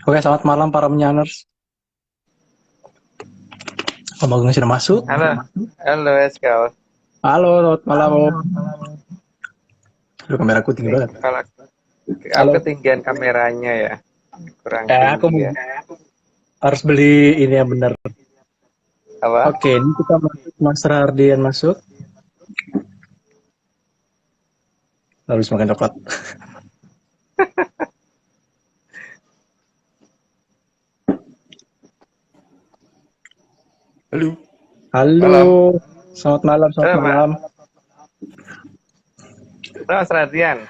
Oke, selamat malam para menyaners. Om Agung sudah masuk. Halo, halo Eskal. Halo, selamat malam Om. Aduh, kameraku tinggi Ini banget. kalau aku Halo. ketinggian kameranya ya, kurang Aku tinggi ya. harus beli ini yang benar. Apa? Oke, ini kita masuk. Mas Rardian masuk. Harus makan coklat. Halo. Halo. Malam. Selamat malam, selamat Halo, malam. Mas Radian.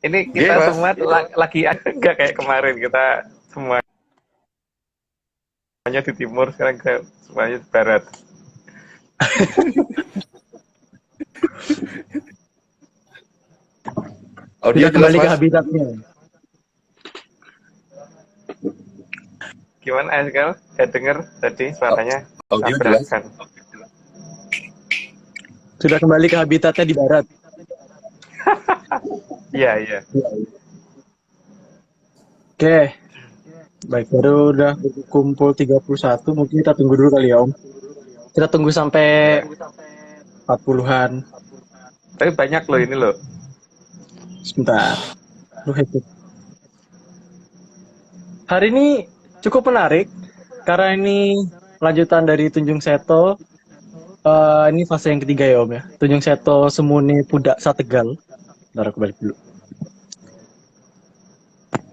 Ini kita Mas. semua lagi enggak kayak kemarin, kita semuanya di timur, sekarang kita semuanya di barat. Audio Kita jelas, kembali ke Mas. habitatnya. Gimana Eskal? Saya dengar tadi suaranya Audio jelas. tabrakan. Sudah kembali ke habitatnya di barat. Iya, iya. Oke. Baik, baru udah kumpul 31. Mungkin kita tunggu dulu kali ya, Om. Kita tunggu sampai 40-an. Tapi banyak loh ini loh. Sebentar. Lu hebat. Hari ini cukup menarik karena ini lanjutan dari Tunjung Seto. Ini fase yang ketiga ya Om ya. Tunjung Seto Semune Pudak Sategal. Bentar aku balik dulu.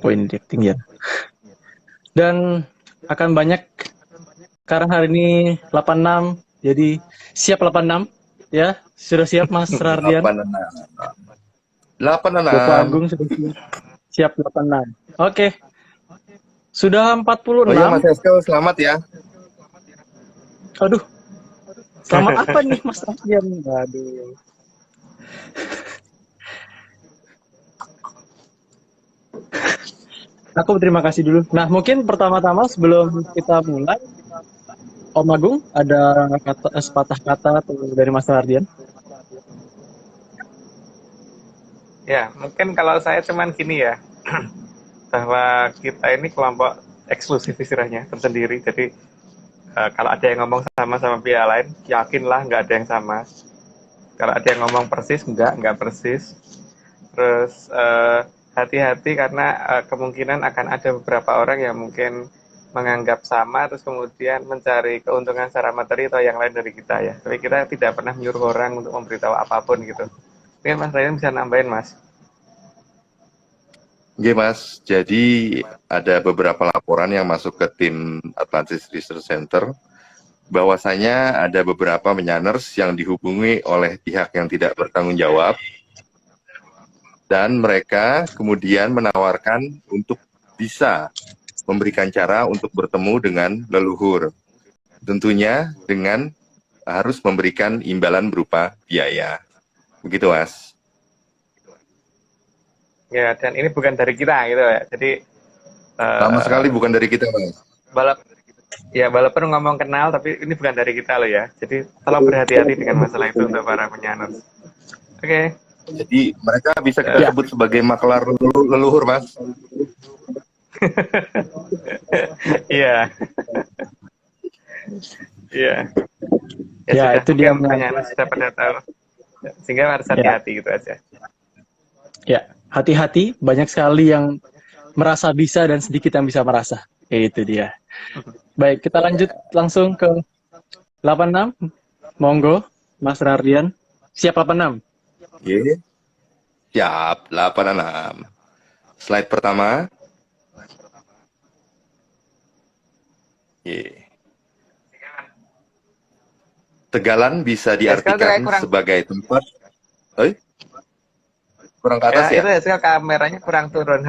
Oh ini dia ketinggian. Dan akan banyak karena hari ini 86. Jadi siap 86 ya. Sudah siap Mas Rardian? 86. Bapak Agung sudah siap 86. Oke. Sudah 46. Oh iya, Mas Eskal, selamat ya. Aduh. Selamat apa nih Mas Rardian? Aduh. Aku berterima kasih dulu. Nah, mungkin pertama-tama sebelum kita mulai, Om Agung ada sepatah kata dari Mas Rardian? Ya, mungkin kalau saya cuman gini ya, bahwa kita ini kelompok eksklusif istilahnya, tersendiri. Jadi kalau ada yang ngomong sama pihak lain, yakinlah nggak ada yang sama. Kalau ada yang ngomong persis, nggak persis. Terus hati-hati karena kemungkinan akan ada beberapa orang yang mungkin menganggap sama, terus kemudian mencari keuntungan secara materi atau yang lain dari kita ya. Tapi kita tidak pernah menyuruh orang untuk memberitahu apapun gitu. Mungkin Mas Ryan bisa nambahin, Mas. Oke, Mas. Jadi ada beberapa laporan yang masuk ke tim Atlantis Research Center bahwasanya ada beberapa menyaners yang dihubungi oleh pihak yang tidak bertanggung jawab dan mereka kemudian menawarkan untuk bisa memberikan cara untuk bertemu dengan leluhur. Tentunya dengan harus memberikan imbalan berupa biaya. Begitu, Mas. Ya, dan ini bukan dari kita gitu ya. Jadi sama sekali bukan dari kita, Mas. Walaupun ngomong kenal, tapi ini bukan dari kita loh ya. Jadi tolong berhati-hati dengan masalah itu untuk para penyaners. Oke. Jadi mereka bisa kita sebut sebagai makelar leluhur, Mas. Iya. Iya. Ya, sudah, itu dia penyaners sudah pada tahu. Sehingga harus hati-hati gitu aja. Ya, hati-hati. Banyak sekali yang merasa bisa dan sedikit yang bisa merasa. Itu dia. Baik, kita lanjut langsung ke 86. Monggo, Mas Rardian. Siap 86? Oke. Siap, 86. Slide pertama. Oke. Tegalan bisa diartikan sebagai tempat. Kurang ke atas ya? Itu hasil kameranya kurang turun,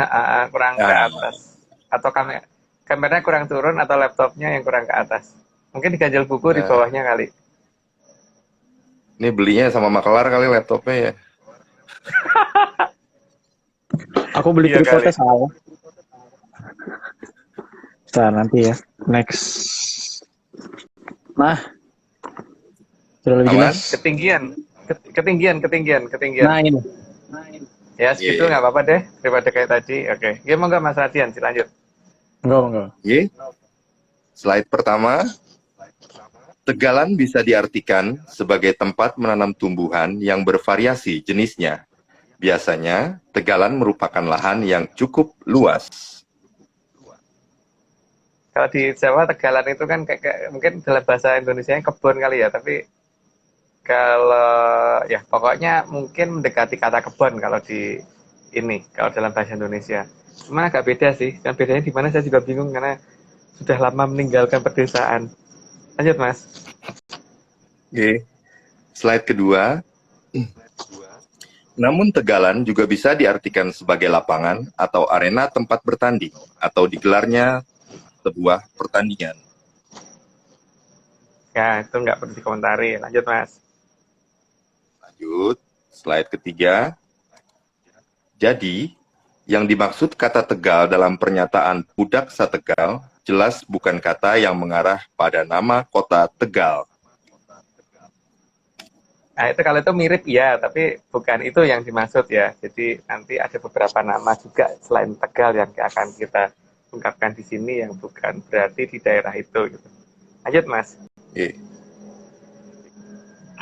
kurang ke atas. Atau kameranya kurang turun atau laptopnya yang kurang ke atas. Mungkin diganjel buku di bawahnya kali. Ini belinya sama makelar kali laptopnya ya. Aku beli tripodnya salah. Bentar, nanti ya. Next. Nah. Sudah lebih jelas. Ketinggian. Nah, ini. Ya, segitu nggak apa-apa deh. Daripada kayak tadi. Oke. Ya, monggo Mas Radian, lanjut. Enggak. Oke. Slide pertama, tegalan bisa diartikan sebagai tempat menanam tumbuhan yang bervariasi jenisnya. Biasanya, tegalan merupakan lahan yang cukup luas. Kalau di Jawa tegalan itu kan kayak mungkin dalam bahasa Indonesia kebun kali ya, tapi kalau ya pokoknya mungkin mendekati kata kebun kalau di ini kalau dalam bahasa Indonesia. Cuma agak beda sih. Dan bedanya di mana saya juga bingung karena sudah lama meninggalkan pedesaan. Lanjut Mas. Oke. Slide kedua. Namun tegalan juga bisa diartikan sebagai lapangan atau arena tempat bertanding atau digelarnya sebuah pertandingan. Ya, itu nggak perlu dikomentari. Lanjut Mas. Lanjut, slide ketiga. Jadi, yang dimaksud kata Tegal dalam pernyataan Pudaksa Tegal jelas bukan kata yang mengarah pada nama kota Tegal. Nah, itu kalau itu mirip ya, tapi bukan itu yang dimaksud ya. Jadi nanti ada beberapa nama juga selain Tegal yang akan kita ungkapkan di sini yang bukan berarti di daerah itu. Gitu. Lanjut Mas. Oke.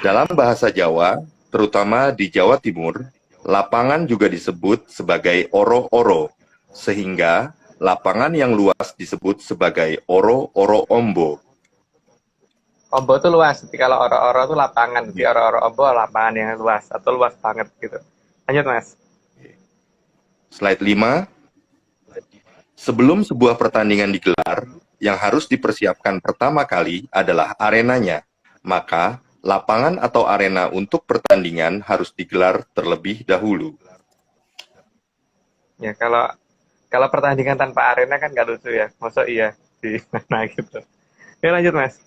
Dalam bahasa Jawa, terutama di Jawa Timur, lapangan juga disebut sebagai oro-oro, sehingga lapangan yang luas disebut sebagai oro-oro ombo. Ombo itu luas, jadi kalau oro-oro itu lapangan, jadi oro-oro ombo lapangan yang luas atau luas banget gitu. Lanjut Mas. Slide 5. Sebelum sebuah pertandingan digelar, yang harus dipersiapkan pertama kali adalah arenanya. Maka, lapangan atau arena untuk pertandingan harus digelar terlebih dahulu. Ya kalau pertandingan tanpa arena kan nggak lucu ya. Masa iya di mana gitu. Oke lanjut Mas.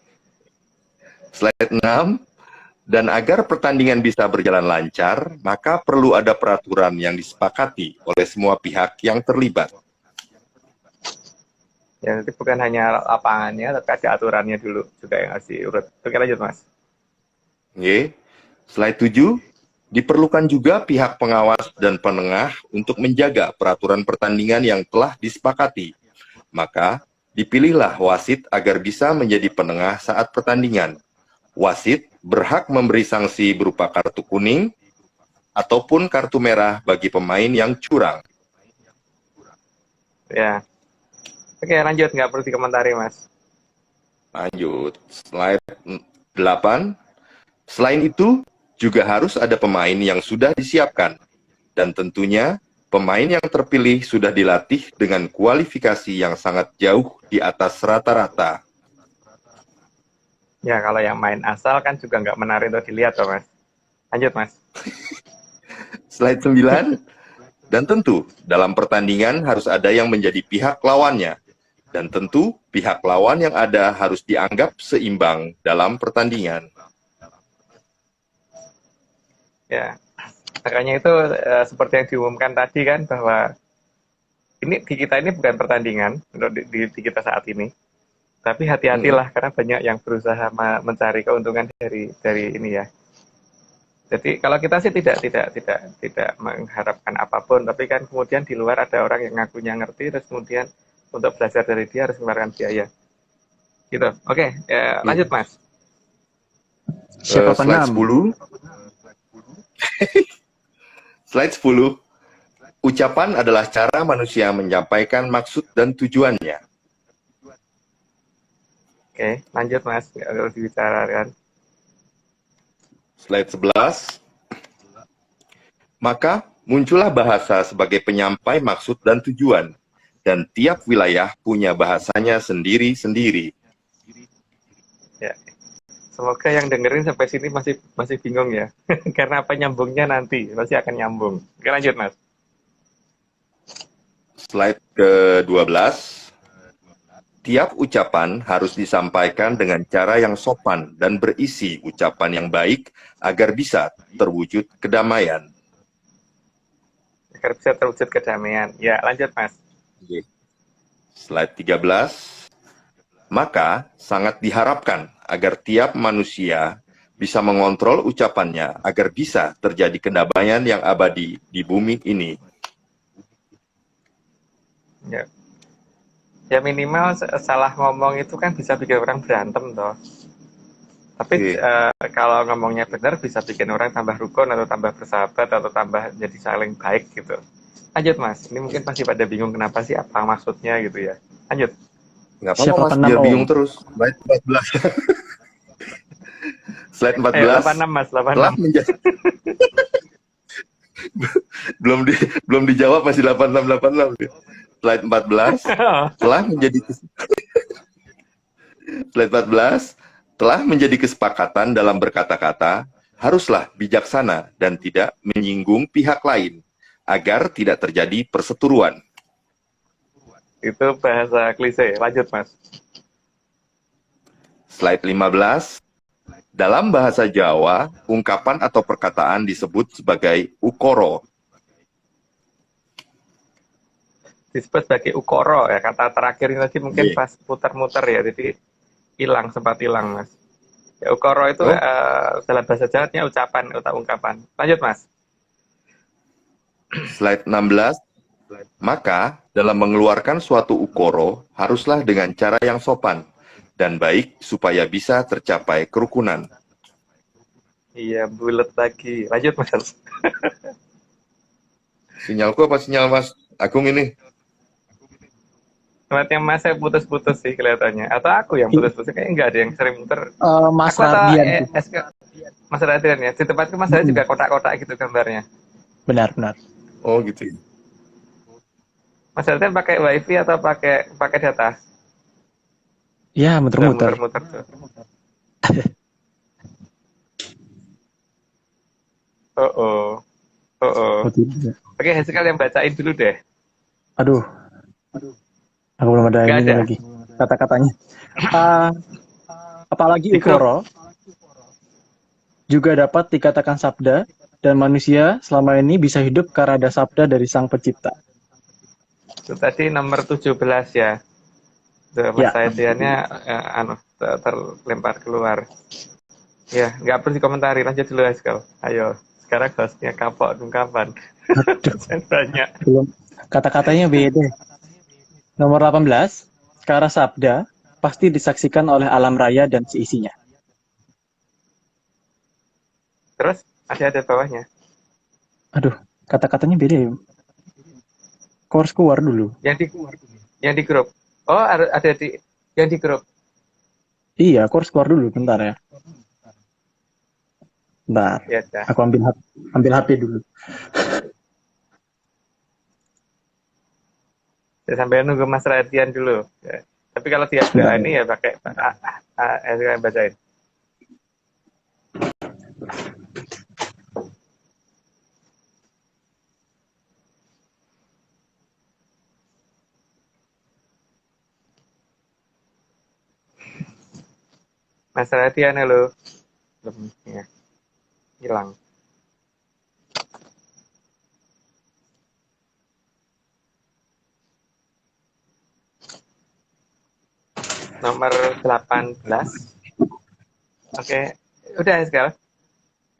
Slide 6. Dan agar pertandingan bisa berjalan lancar, maka perlu ada peraturan yang disepakati oleh semua pihak yang terlibat. Ya nanti bukan hanya lapangannya, tapi ada aturannya dulu juga yang harus diurut. Oke lanjut Mas. Oke. Slide 7. Diperlukan juga pihak pengawas dan penengah untuk menjaga peraturan pertandingan yang telah disepakati. Maka, dipilihlah wasit agar bisa menjadi penengah saat pertandingan. Wasit berhak memberi sanksi berupa kartu kuning ataupun kartu merah bagi pemain yang curang. Ya. Oke lanjut, nggak perlu dikomentari Mas. Lanjut, slide 8. Selain itu, juga harus ada pemain yang sudah disiapkan. Dan tentunya, pemain yang terpilih sudah dilatih dengan kualifikasi yang sangat jauh di atas rata-rata. Ya kalau yang main asal kan juga nggak menarik untuk dilihat loh Mas. Lanjut Mas. Slide 9. Dan tentu, dalam pertandingan harus ada yang menjadi pihak lawannya. Dan tentu, pihak lawan yang ada harus dianggap seimbang dalam pertandingan. Ya, makanya itu seperti yang diumumkan tadi kan bahwa ini di kita ini bukan pertandingan untuk di kita saat ini, tapi hati-hatilah karena banyak yang berusaha mencari keuntungan dari ini ya. Jadi kalau kita sih tidak mengharapkan apapun, tapi kan kemudian di luar ada orang yang ngakunya ngerti, terus kemudian untuk belajar dari dia harus mengeluarkan biaya. Gitu. Oke, ya, lanjut Mas. Siapa Slide penam? 10. Slide 10. Ucapan adalah cara manusia menyampaikan maksud dan tujuannya. Oke, lanjut Mas. Harus dibicarakan. Slide 11. Maka muncullah bahasa sebagai penyampai maksud dan tujuan. Dan tiap wilayah punya bahasanya sendiri-sendiri. Ya. Semoga yang dengerin sampai sini masih bingung ya. Karena apa nyambungnya nanti, pasti akan nyambung. Oke, lanjut Mas. Slide ke-12. Tiap ucapan harus disampaikan dengan cara yang sopan dan berisi ucapan yang baik agar bisa terwujud kedamaian. Agar bisa terwujud kedamaian. Ya, lanjut Mas. Slide 13. Maka sangat diharapkan agar tiap manusia bisa mengontrol ucapannya agar bisa terjadi kedamaian yang abadi di bumi ini. Ya. Ya minimal salah ngomong itu kan bisa bikin orang berantem toh. Tapi kalau ngomongnya benar bisa bikin orang tambah rukun atau tambah bersahabat atau tambah jadi saling baik gitu. Lanjut Mas, ini mungkin pasti pada bingung kenapa sih apa maksudnya gitu ya. Lanjut. Nggak apa-apa Mas, biar bingung terus. Slide 14. Slide 14. 86 Mas, 86. Telah menjadi belum dijawab masih 86. Slide 14 telah menjadi Slide 14 telah menjadi kesepakatan dalam berkata-kata haruslah bijaksana dan tidak menyinggung pihak lain agar tidak terjadi perseteruan. Itu bahasa klise. Lanjut Mas. Slide 15. Dalam bahasa Jawa, ungkapan atau perkataan disebut sebagai ukoro. Disebut sebagai ukoro ya. Kata terakhir ini tadi mungkin pas putar-mutar ya. Jadi sempat hilang Mas. Ya ukoro itu dalam bahasa Jawa ucapan atau ungkapan. Lanjut Mas. Slide 16. Maka dalam mengeluarkan suatu ukoro haruslah dengan cara yang sopan dan baik supaya bisa tercapai kerukunan. Iya, bulat lagi. Lanjut Mas. Sinyalku apa sinyal Mas Agung ini? Tempatnya Mas saya putus-putus sih kelihatannya. Atau aku yang putus-putus? Kayaknya enggak ada yang sering muter. Mas aku Radian. Mas Radian ya. Di tempatku Mas saya juga kotak-kotak gitu gambarnya. Benar. Oh gitu. Mas Radian pakai wifi atau pakai data? Ya, muter-muter. Muter-muter tuh. Oke, Hesikal yang bacain dulu deh. Aduh. Aku belum ada ini lagi kata-katanya. Apalagi ukoro juga dapat dikatakan sabda dan manusia selama ini bisa hidup karena ada sabda dari Sang Pencipta. Itu tadi nomor 17 ya. Mas Aidiannya terlempar keluar. Ya, nggak perlu dikomentari. Lanjut dulu Hesikal. Ayo, sekarang hostnya kapok ungkapan. Banyak. Belum. Kata-katanya beda. Nomor 18, kara sabda pasti disaksikan oleh alam raya dan seisinya. Terus ada bawahnya. Aduh, kata-katanya beda ya. Kau harus keluar dulu. Yang di grup. Oh, ada yang di grup. Iya, aku harus keluar dulu, bentar ya. Bentar, ya, aku ambil HP dulu. Sampai nunggu Mas Radian dulu. Ya. Tapi kalau dia ini ya pakai bacain. Mas Radian halo. Ya. Hilang. Nomor 18. Oke. Udah sekarang.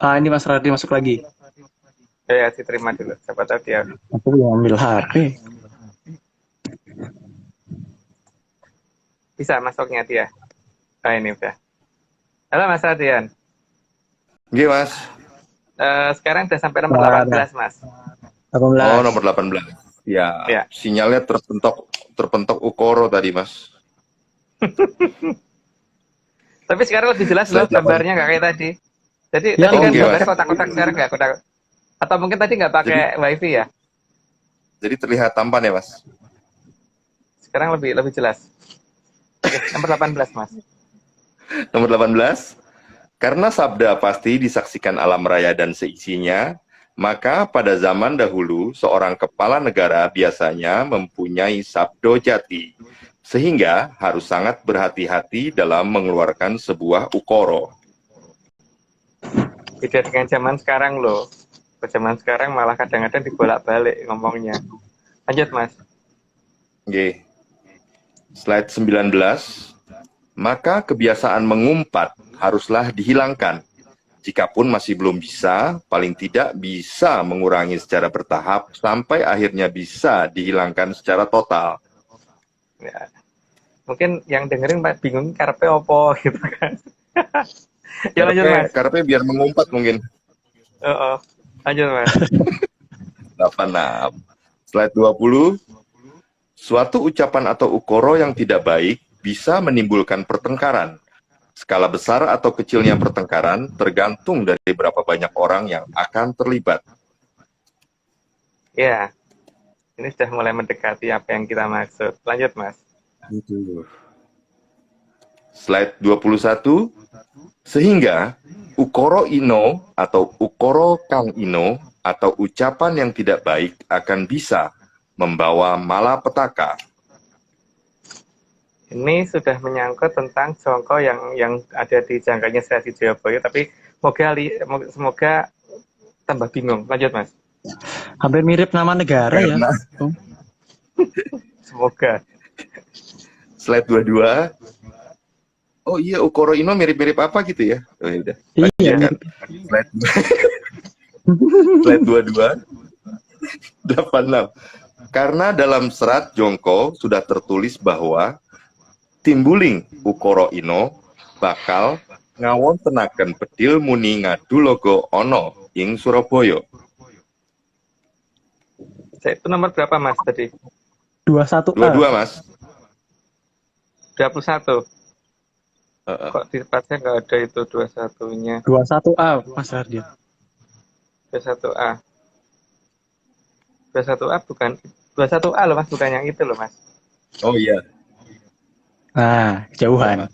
Ini Mas Radi masuk lagi. Ya, diterima dulu. Siapa tahu dia. Aku mau ambil HP. Bisa masuknya dia. Ini udah. Halo Mas Radian. Iya Mas. Sekarang udah sampai nomor 18 Mas. 18. Oh nomor 18. Ya. Sinyalnya terpentok ukoro tadi Mas. Tapi sekarang lebih jelas loh gambarnya nggak kayak tadi. Jadi tadi kan gambarnya kotak-kotak, sekarang nggak kotak. Atau mungkin tadi nggak pakai wifi ya? Jadi terlihat tampan ya Mas. Sekarang lebih jelas. Oke, nomor 18 Mas. Nomor 18. Karena sabda pasti disaksikan alam raya dan seisinya, maka pada zaman dahulu seorang kepala negara biasanya mempunyai sabdo jati, sehingga harus sangat berhati-hati dalam mengeluarkan sebuah ukoro. Beda dengan zaman sekarang loh. Zaman sekarang malah kadang-kadang dibolak-balik ngomongnya. Lanjut Mas. Oke. Slide 19. Maka kebiasaan mengumpat haruslah dihilangkan. Jikapun masih belum bisa, paling tidak bisa mengurangi secara bertahap sampai akhirnya bisa dihilangkan secara total. Ya. Mungkin yang dengerin bingung karepe opo gitu kan. Ya lanjut Mas. Karepe biar mengumpat mungkin. Lanjut Mas. 86. Slide 20. Suatu ucapan atau ukoro yang tidak baik bisa menimbulkan pertengkaran. Skala besar atau kecilnya pertengkaran tergantung dari berapa banyak orang yang akan terlibat. Ya, ini sudah mulai mendekati apa yang kita maksud. Lanjut Mas. Slide 21. Sehingga ukoro ino atau ukoro kang ino atau ucapan yang tidak baik akan bisa membawa malapetaka. Ini sudah menyangkut tentang jongko yang ada di jangkanya Sri Jayabaya, tapi semoga tambah bingung. Lanjut Mas. Hampir mirip nama negara ya. Semoga. Slide 22. Oh iya, ukoro ino mirip-mirip apa gitu ya? Oh ya udah. Iya. Slide 22. 86. Karena dalam serat jongko sudah tertulis bahwa timbuling ukoro ino bakal ngawon tenaken bedil muni ngadu logo ono ing Surabaya. Itu nomor berapa Mas tadi? 21A. 22 Mas. 21. Kok di tempatnya nggak ada itu 21-nya? 21A Mas Hardian. 21A. 21A bukan 21A loh Mas, bukan yang itu loh Mas. Oh iya. Nah, kejauhan.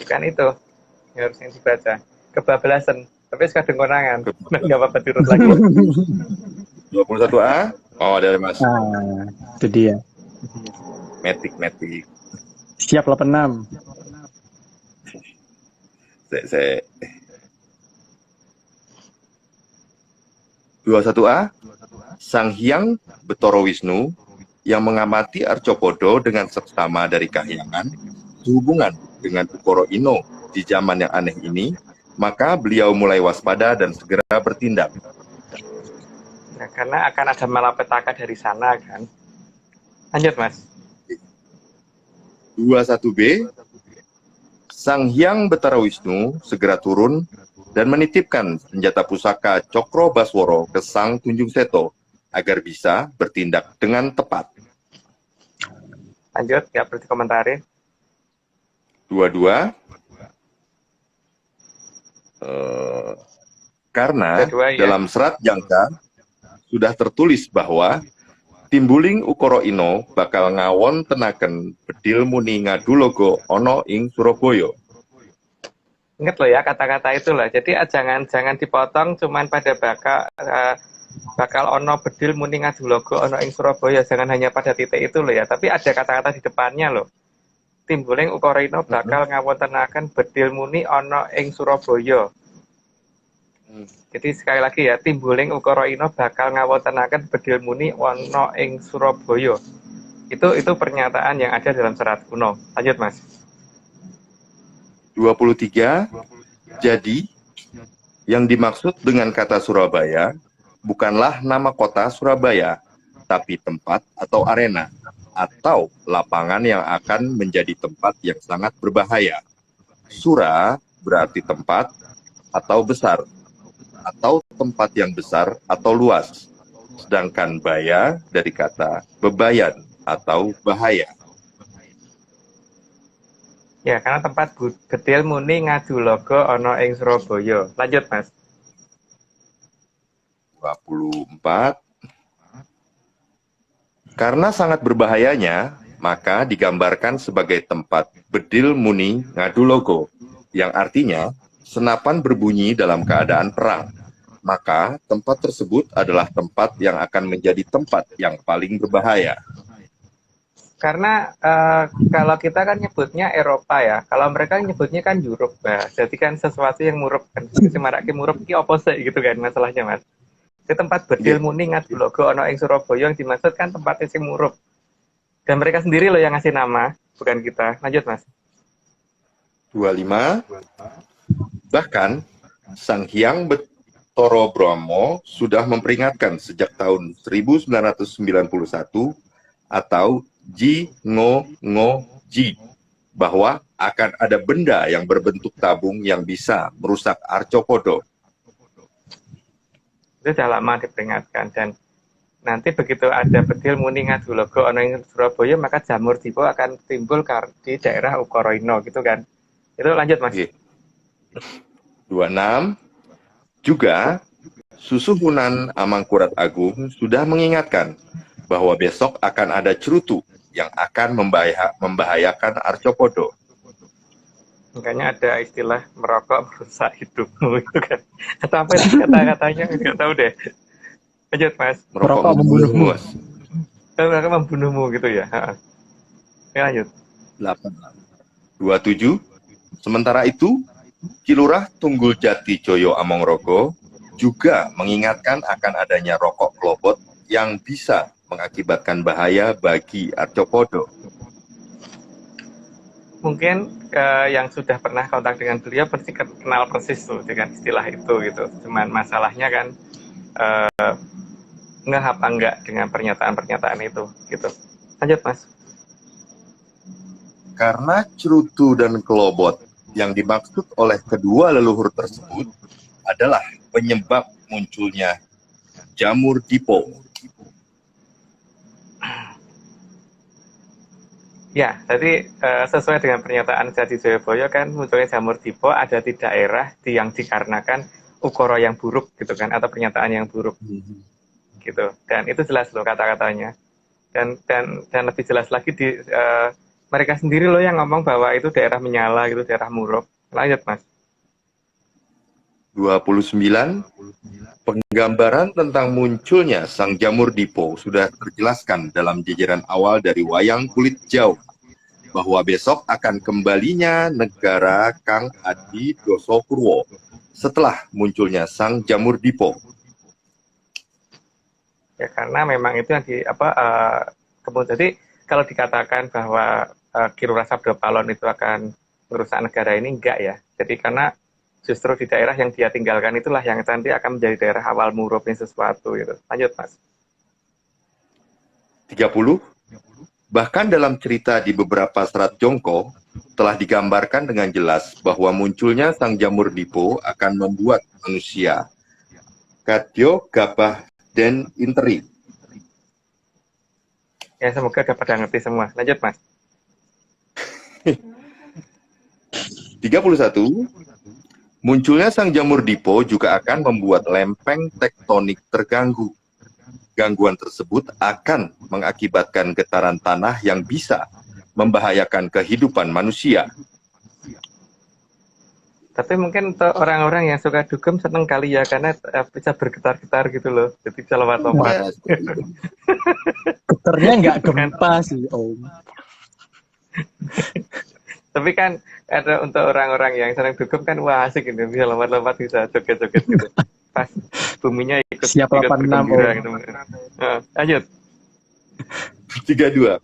Bukan itu yang harusnya dibaca. Kebablasan. Tapi sekarang konangan. Nggak apa-apa diurut lagi. 21A. Oh, ada Mas. Nah, itu dia. Metik. Siap 86. Saya 21A. Sang Hyang Betara Wisnu yang mengamati Arcopodo dengan seksama dari kahyangan sehubungan dengan ukoro ino di zaman yang aneh ini, maka beliau mulai waspada dan segera bertindak. Nah, karena akan ada malapetaka dari sana kan. Lanjut Mas. 21B. Sang Hyang Betara Wisnu segera turun dan menitipkan senjata pusaka Cokro Basworo ke Sang Tunjung Seto agar bisa bertindak dengan tepat. Lanjut, nggak perlu dikomentarin. 22. Karena Kedua, ya. dalam serat jangka sudah tertulis bahwa timbuling ukoro ino bakal ngawon tenaken bedil muni ngadu logo ono ing Surabaya. Ingat loh ya kata-kata itu lah. Jadi jangan dipotong cuman pada bakal ono bedil muni ngadu logo ono ing Surabaya. Jangan hanya pada titik itu loh ya. Tapi ada kata-kata di depannya loh. Timbuling ukoro ino bakal ngawon tenaken bedil muni ono ing Surabaya. Jadi sekali lagi ya, timbuling ukara ino bakal ngawontenaken bedil muni ana ing Surabaya. Itu pernyataan yang ada dalam serat kuno. Lanjut Mas. 23. Jadi yang dimaksud dengan kata Surabaya bukanlah nama kota Surabaya, tapi tempat atau arena atau lapangan yang akan menjadi tempat yang sangat berbahaya. Sura berarti tempat atau besar, atau tempat yang besar atau luas. Sedangkan baya dari kata bebayan atau bahaya. Ya, karena tempat bedil muni ngadu logo ana ing Surabaya. Lanjut Mas. 24. Karena sangat berbahayanya, maka digambarkan sebagai tempat bedil muni ngadu logo, yang artinya senapan berbunyi dalam keadaan perang, maka tempat tersebut adalah tempat yang akan menjadi tempat yang paling berbahaya. Karena kalau kita kan nyebutnya Eropa ya, kalau mereka nyebutnya kan Europe, nah, jadi kan sesuatu yang murup kan, semarake murup ki opo sih gitu kan masalahnya Mas. Di tempat bedil muni ngadu logo ono ing Surabaya yang dimaksud kan tempatnya sing murup. Dan mereka sendiri loh yang ngasih nama, bukan kita. Lanjut Mas. 25. Bahkan Sang Hyang Bathara Brahma sudah memperingatkan sejak tahun 1991 atau Ji Ngo Ngo Ji bahwa akan ada benda yang berbentuk tabung yang bisa merusak Arcopodo. Itu sudah lama diperingatkan, dan nanti begitu ada bedil muni ngadulogo ana ing Surabaya, maka jamur dipo akan timbul di daerah Ukaraina gitu kan. Itu lanjut Mas. Oke. 26. Juga Susuhunan Amangkurat Agung sudah mengingatkan bahwa besok akan ada cerutu yang akan membahayakan Arcopodo. Makanya ada istilah merokok merusak hidupmu itu kan. Atau apa itu kata-katanya, nggak tahu deh. Lanjut Mas. Merokok membunuhmu. Mas. Merokok membunuhmu gitu ya. Ya, lanjut. 27. Sementara itu, Kilurah Tunggul Jati Joyo Amongrogo juga mengingatkan akan adanya rokok klobot yang bisa mengakibatkan bahaya bagi Arcopodo. Mungkin yang sudah pernah kontak dengan beliau pasti kenal persis tuh dengan istilah itu gitu. Cuman masalahnya kan nggak apa enggak dengan pernyataan-pernyataan itu gitu. Lanjut Mas. Karena cerutu dan kelobot yang dimaksud oleh kedua leluhur tersebut adalah penyebab munculnya jamur dipo. Ya, tadi sesuai dengan pernyataan Jati Joyoboyo kan munculnya jamur dipo ada di daerah yang dikarenakan ukara yang buruk gitu kan, atau pernyataan yang buruk gitu. Dan itu jelas loh kata-katanya. Dan lebih jelas lagi di mereka sendiri loh yang ngomong bahwa itu daerah menyala gitu, daerah muruk. Lanjut Mas. 29. Penggambaran tentang munculnya sang jamur dipo sudah terjelaskan dalam jajaran awal dari wayang kulit jauh, bahwa besok akan kembalinya negara Kang Adi Dosopurwo setelah munculnya sang jamur dipo. Ya karena memang itu yang kemudian jadi kalau dikatakan bahwa Kilurah Sabdo Palon itu akan merusak negara ini, enggak ya. Jadi karena justru di daerah yang dia tinggalkan itulah yang nanti akan menjadi daerah awal murupin sesuatu gitu. Lanjut Mas. 30. Bahkan dalam cerita di beberapa serat Jongko telah digambarkan dengan jelas bahwa munculnya sang jamur dipo akan membuat manusia kadyo gabah dan interi. Ya semoga dapat ngerti semua. Lanjut Mas. 31. Munculnya sang jamur dipo juga akan membuat lempeng tektonik terganggu. Gangguan tersebut akan mengakibatkan getaran tanah yang bisa membahayakan kehidupan manusia. Tapi mungkin untuk orang-orang yang suka dugem seneng kali ya, karena bisa bergetar-getar gitu loh. Jadi bisa lompat-lompat. Getarnya nggak gempa sih Om. Tapi kan ada untuk orang-orang yang senang dugem kan wah asik gitu, bisa lompat-lompat, bisa joget-joget gitu. Pas buminya ikut Siap 86 bergembira gitu. Lanjut. 32.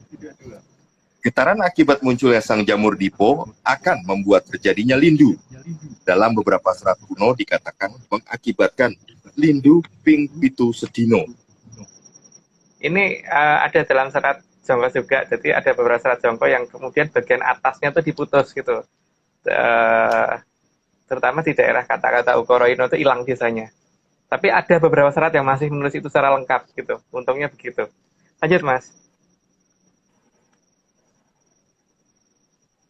Getaran akibat munculnya sang jamur dipo akan membuat terjadinya lindu. Dalam beberapa serat kuno dikatakan mengakibatkan lindu ping pitu sedino. Ini ada dalam serat Jongko juga, jadi ada beberapa serat Jongko yang kemudian bagian atasnya tuh diputus gitu. Terutama di daerah kata-kata Ukaraina itu hilang sisanya. Tapi ada beberapa serat yang masih menulis itu secara lengkap gitu. Untungnya begitu. Lanjut Mas.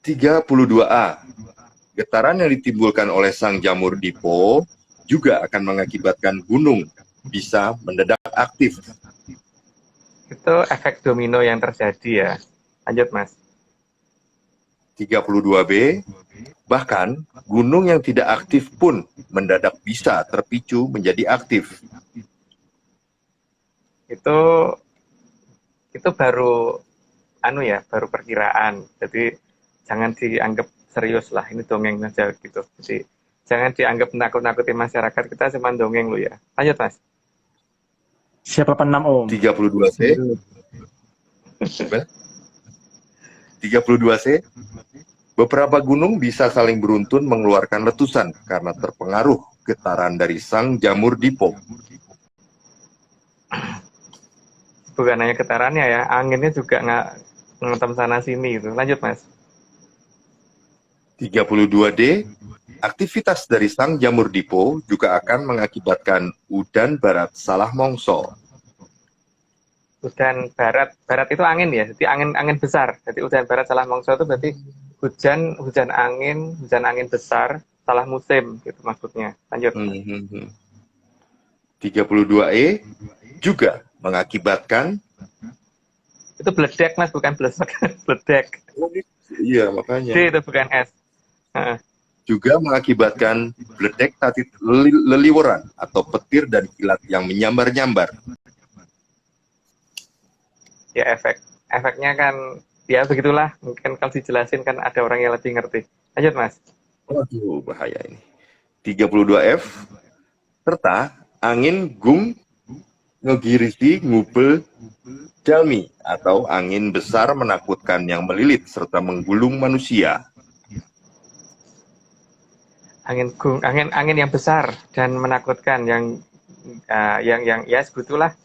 32A. Getaran yang ditimbulkan oleh sang jamur dipo juga akan mengakibatkan gunung bisa mendadak aktif. Itu efek domino yang terjadi ya. Lanjut Mas. 32B. Bahkan gunung yang tidak aktif pun mendadak bisa terpicu menjadi aktif. Itu baru baru perkiraan. Jadi jangan dianggap serius lah, ini dongeng aja gitu. Jadi jangan dianggap nakut-nakuti masyarakat, kita cuma dongeng lu ya. Lanjut Mas. Siap 86 Om. 32C. 32C. Beberapa gunung bisa saling beruntun mengeluarkan letusan karena terpengaruh getaran dari sang jamur dipo. Bukan hanya getarannya ya, anginnya juga nggak ngentem sana sini gitu. Lanjut Mas. 32D, aktivitas dari sang jamur dipo juga akan mengakibatkan udan barat salah mongso. Udan barat, barat itu angin ya, jadi angin besar. Jadi udan barat salah mongso itu berarti hujan angin besar salah musim gitu maksudnya. Lanjut. 32E juga mengakibatkan Itu beledek Mas, bukan blesek. Beledek. iya makanya D itu bukan S. juga mengakibatkan beledek tatit leliweran atau petir dan kilat yang menyambar-nyambar. Ya efeknya kan ya begitulah, mungkin kalau dijelasin kan ada orang yang lebih ngerti. Lanjut Mas. Waduh, bahaya ini. 32F serta angin gung ngegirisi ngubel dalmi atau angin besar menakutkan yang melilit serta menggulung manusia. Angin yang besar dan menakutkan yang ya sebetulnya.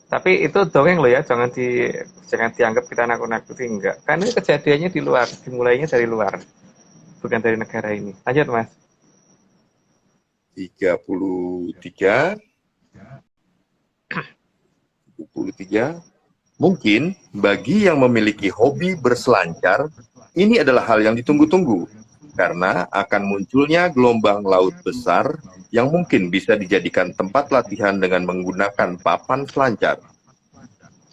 Tapi itu dongeng loh ya, jangan dianggap kita nakut-nakuti, enggak. Karena ini kejadiannya di luar, dimulainya dari luar, bukan dari negara ini. Lanjut Mas. 33 mungkin bagi yang memiliki hobi berselancar, ini adalah hal yang ditunggu-tunggu karena akan munculnya gelombang laut besar yang mungkin bisa dijadikan tempat latihan dengan menggunakan papan selancar.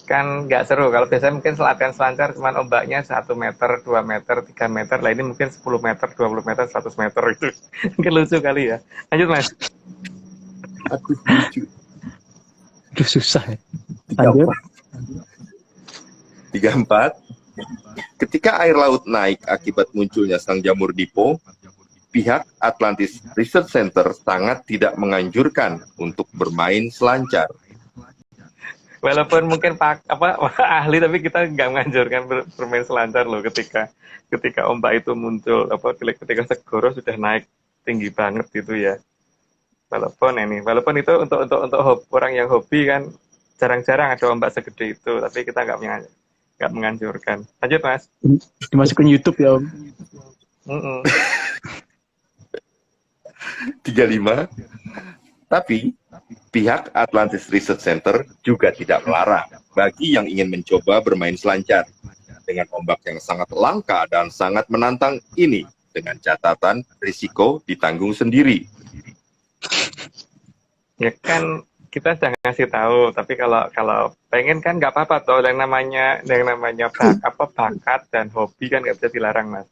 Kan nggak seru, kalau biasanya mungkin latihan selancar cuma ombaknya 1 meter, 2 meter, 3 meter, lah ini mungkin 10 meter, 20 meter, 100 meter itu. Mungkin lucu kali ya. Lanjut Mas. Aku lucu. Aduh, susah ya. Lanjut. 34. Ketika air laut naik akibat munculnya sang jamur dipo, pihak Atlantis Research Center sangat tidak menganjurkan untuk bermain selancar. Walaupun mungkin ahli, tapi kita nggak menganjurkan bermain selancar loh ketika ombak itu muncul, ketika segoro sudah naik tinggi banget gitu ya. Walaupun itu untuk orang yang hobi kan jarang-jarang ada ombak segede itu, tapi kita nggak menganjurkan. Lanjut Mas. Dimasukin YouTube ya Om. 35. Tapi pihak Atlantis Research Center juga tidak melarang bagi yang ingin mencoba bermain selancar dengan ombak yang sangat langka dan sangat menantang ini, dengan catatan risiko ditanggung sendiri. Ya kan kita sudah ngasih tahu, tapi kalau pengen kan nggak apa-apa toh, yang namanya bakat dan hobi kan nggak bisa dilarang Mas.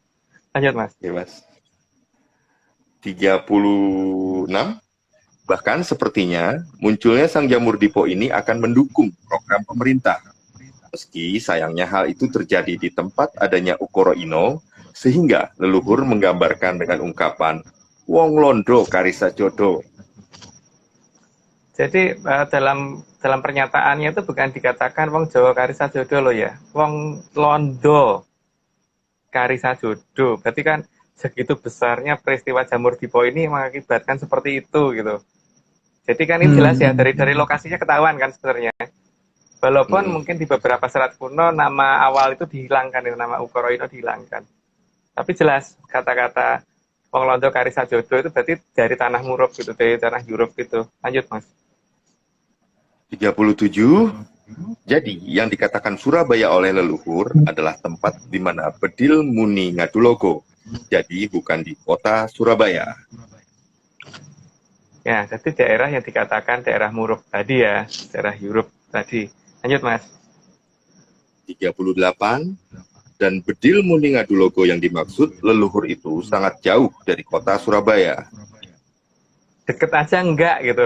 Lanjut Mas. Ya, Mas. 36. Bahkan sepertinya munculnya sang jamur dipo ini akan mendukung program pemerintah. Meski sayangnya hal itu terjadi di tempat adanya Ukoro Ino, sehingga leluhur menggambarkan dengan ungkapan Wong Londo Karisa Jodo. Jadi dalam pernyataannya itu bukan dikatakan Wong Jawa Karisa Jodo loh ya, Wong Londo Karisa Jodo. Berarti kan segitu besarnya peristiwa jamur dipo ini mengakibatkan seperti itu gitu. Jadi kan ini jelas ya, dari lokasinya ketahuan kan sebenarnya. Walaupun mungkin di beberapa serat kuno nama awal itu dihilangkan, nama Ukoro Ino dihilangkan. Tapi jelas kata-kata Wong Londo Karisa Jodo itu berarti dari tanah Murup gitu, dari tanah Europe gitu. Lanjut Mas. 37. Jadi yang dikatakan Surabaya oleh leluhur adalah tempat di mana Bedil Muni Ngadulogo. Jadi bukan di kota Surabaya. Ya, jadi daerah yang dikatakan daerah Murup tadi ya, daerah Europe tadi. Lanjut Mas. 38. Dan Bedil Muni Ngadulogo yang dimaksud leluhur itu sangat jauh dari kota Surabaya. Deket aja enggak gitu.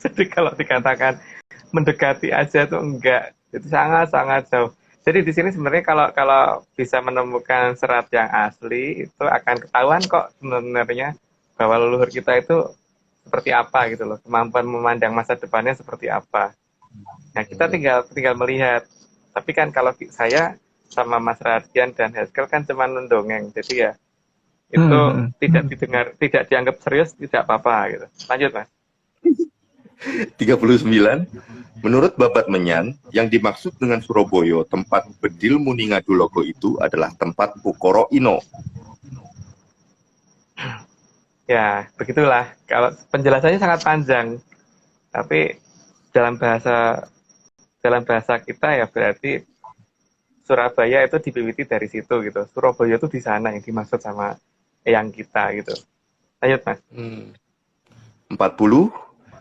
Jadi kalau dikatakan mendekati aja tuh enggak, itu sangat-sangat jauh. Jadi di sini sebenarnya kalau bisa menemukan serat yang asli, itu akan ketahuan kok sebenarnya bahwa leluhur kita itu seperti apa gitu loh, kemampuan memandang masa depannya seperti apa. Nah kita tinggal melihat. Tapi kan kalau saya sama Mas Radian dan Haskell kan cuma mendongeng. Jadi ya itu tidak didengar, tidak dianggap serius, tidak apa-apa gitu. Lanjut, Mas. 39. Menurut Babat Menyan, yang dimaksud dengan Surabaya, tempat Bedil Muni Ngadu Logo itu adalah tempat Ukara Ino. Ya, begitulah. Kalau penjelasannya sangat panjang, tapi dalam bahasa kita ya berarti Surabaya itu dipiwiti dari situ gitu. Surabaya itu di sana yang dimaksud sama yang kita gitu. Lanjut, Mas. 40.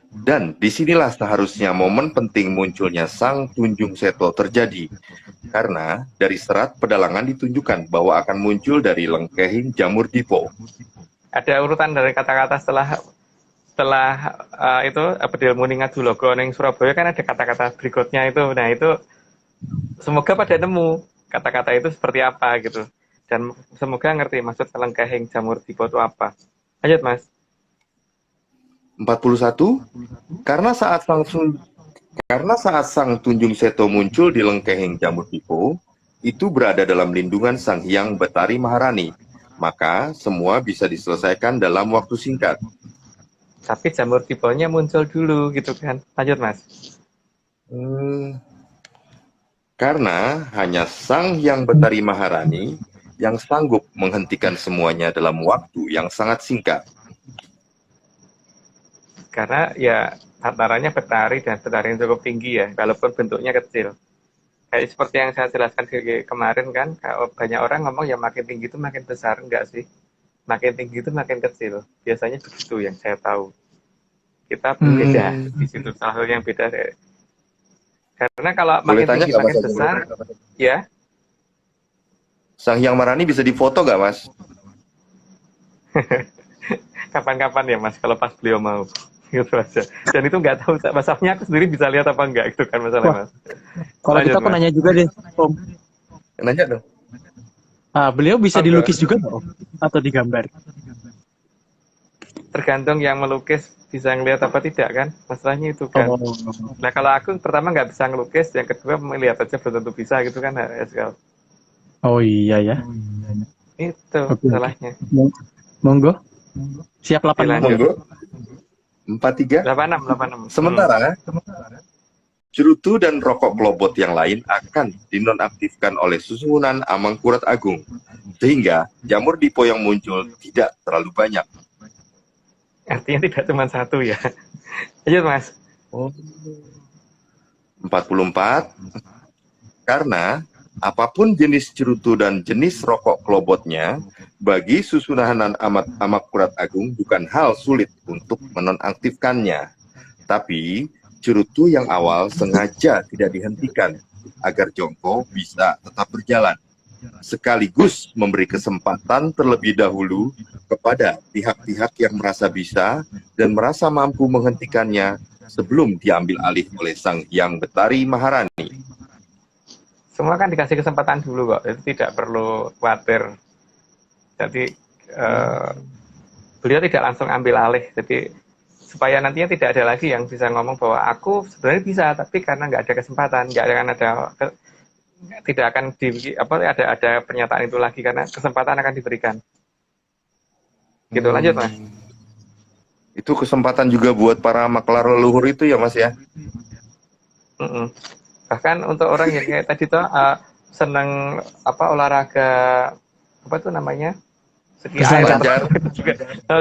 Dan disinilah seharusnya momen penting munculnya Sang Tunjung Seto terjadi. Karena dari serat pedalangan ditunjukkan bahwa akan muncul dari Lengkehing Jamur Dipo. Ada urutan dari kata-kata setelah itu Bedil Muni Ngadu Logo ning Surabaya kan ada kata-kata berikutnya itu. Nah, itu semoga pada nemu kata-kata itu seperti apa gitu. Dan semoga ngerti maksud Lengkehing Jamur Dipo itu apa. Lanjut, Mas. 41. Karena saat Sang Tunjung Seto muncul di Lengkehing Jamur Dipo, itu berada dalam lindungan Sang Hyang Betari Maharani. Maka semua bisa diselesaikan dalam waktu singkat. Tapi Jamur Dipo-nya muncul dulu gitu kan. Lanjut, Mas. Karena hanya Sang Hyang Betari Maharani yang sanggup menghentikan semuanya dalam waktu yang sangat singkat. Karena ya hataranya betari dan betari yang cukup tinggi ya, walaupun bentuknya kecil. Kayak seperti yang saya jelaskan kemarin kan, kalau banyak orang ngomong ya makin tinggi itu makin besar, enggak sih? Makin tinggi itu makin kecil. Biasanya begitu yang saya tahu. Kita beda di situ, salah satu yang beda. Karena kalau Boleh makin tanya tinggi nggak, makin Mas? besar, ya Sang Hyang Maharani bisa difoto nggak, Mas? kapan-kapan ya Mas, kalau pas beliau mau. Gitu aja. Dan itu nggak tahu, masalahnya aku sendiri bisa lihat apa enggak, gitu kan masalahnya, Mas. Kalau Lanjut, kita aku Mas. nanya juga deh, Om. Nanya dong. Beliau bisa Oke. dilukis juga nggak, Om? Atau digambar? Tergantung yang melukis bisa ngelihat apa tidak kan, masalahnya itu kan. Nah, kalau aku pertama nggak bisa ngelukis, yang kedua melihat aja belum tentu bisa gitu kan, Haskell. Oh iya ya. Itu Oke. salahnya. Monggo. Siap 8. Dilanjut. Monggo. 43. 86. Sementara cerutu dan rokok kelobot yang lain akan dinonaktifkan oleh susunan Amangkurat Agung, sehingga jamur dipo yang muncul tidak terlalu banyak. Artinya tidak cuma satu ya. Lanjut, Mas. 44. Karena apapun jenis cerutu dan jenis rokok kelobotnya, bagi susunan Amangkurat Agung bukan hal sulit untuk menonaktifkannya. Tapi cerutu yang awal sengaja tidak dihentikan agar jongko bisa tetap berjalan, sekaligus memberi kesempatan terlebih dahulu kepada pihak-pihak yang merasa bisa dan merasa mampu menghentikannya sebelum diambil alih oleh Sang Hyang Betari Maharani. Semua kan dikasih kesempatan dulu kok, itu tidak perlu khawatir. Jadi beliau tidak langsung ambil alih, jadi supaya nantinya tidak ada lagi yang bisa ngomong bahwa aku sebenarnya bisa, tapi karena nggak ada kesempatan, tidak akan ada pernyataan itu lagi karena kesempatan akan diberikan. Gitu, lanjut, Mas. Itu kesempatan juga buat para maklar leluhur itu ya, Mas ya? Bahkan untuk orang yang kayak tadi tuh seneng olahraga apa tuh namanya, Selancar.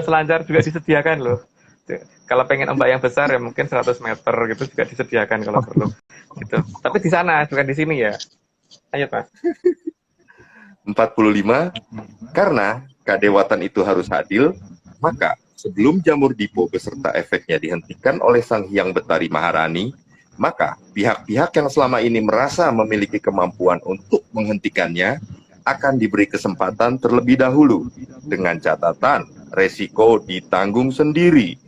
selancar juga disediakan loh. Kalau pengen ombak yang besar ya mungkin 100 meter gitu juga disediakan kalau perlu gitu. Tapi di sana bukan di sini ya. Lanjut, Mas. 45. Karena kadewatan itu harus adil, maka sebelum jamur dipo beserta efeknya dihentikan oleh Sang Hyang Betari Maharani, maka pihak-pihak yang selama ini merasa memiliki kemampuan untuk menghentikannya akan diberi kesempatan terlebih dahulu, dengan catatan resiko ditanggung sendiri.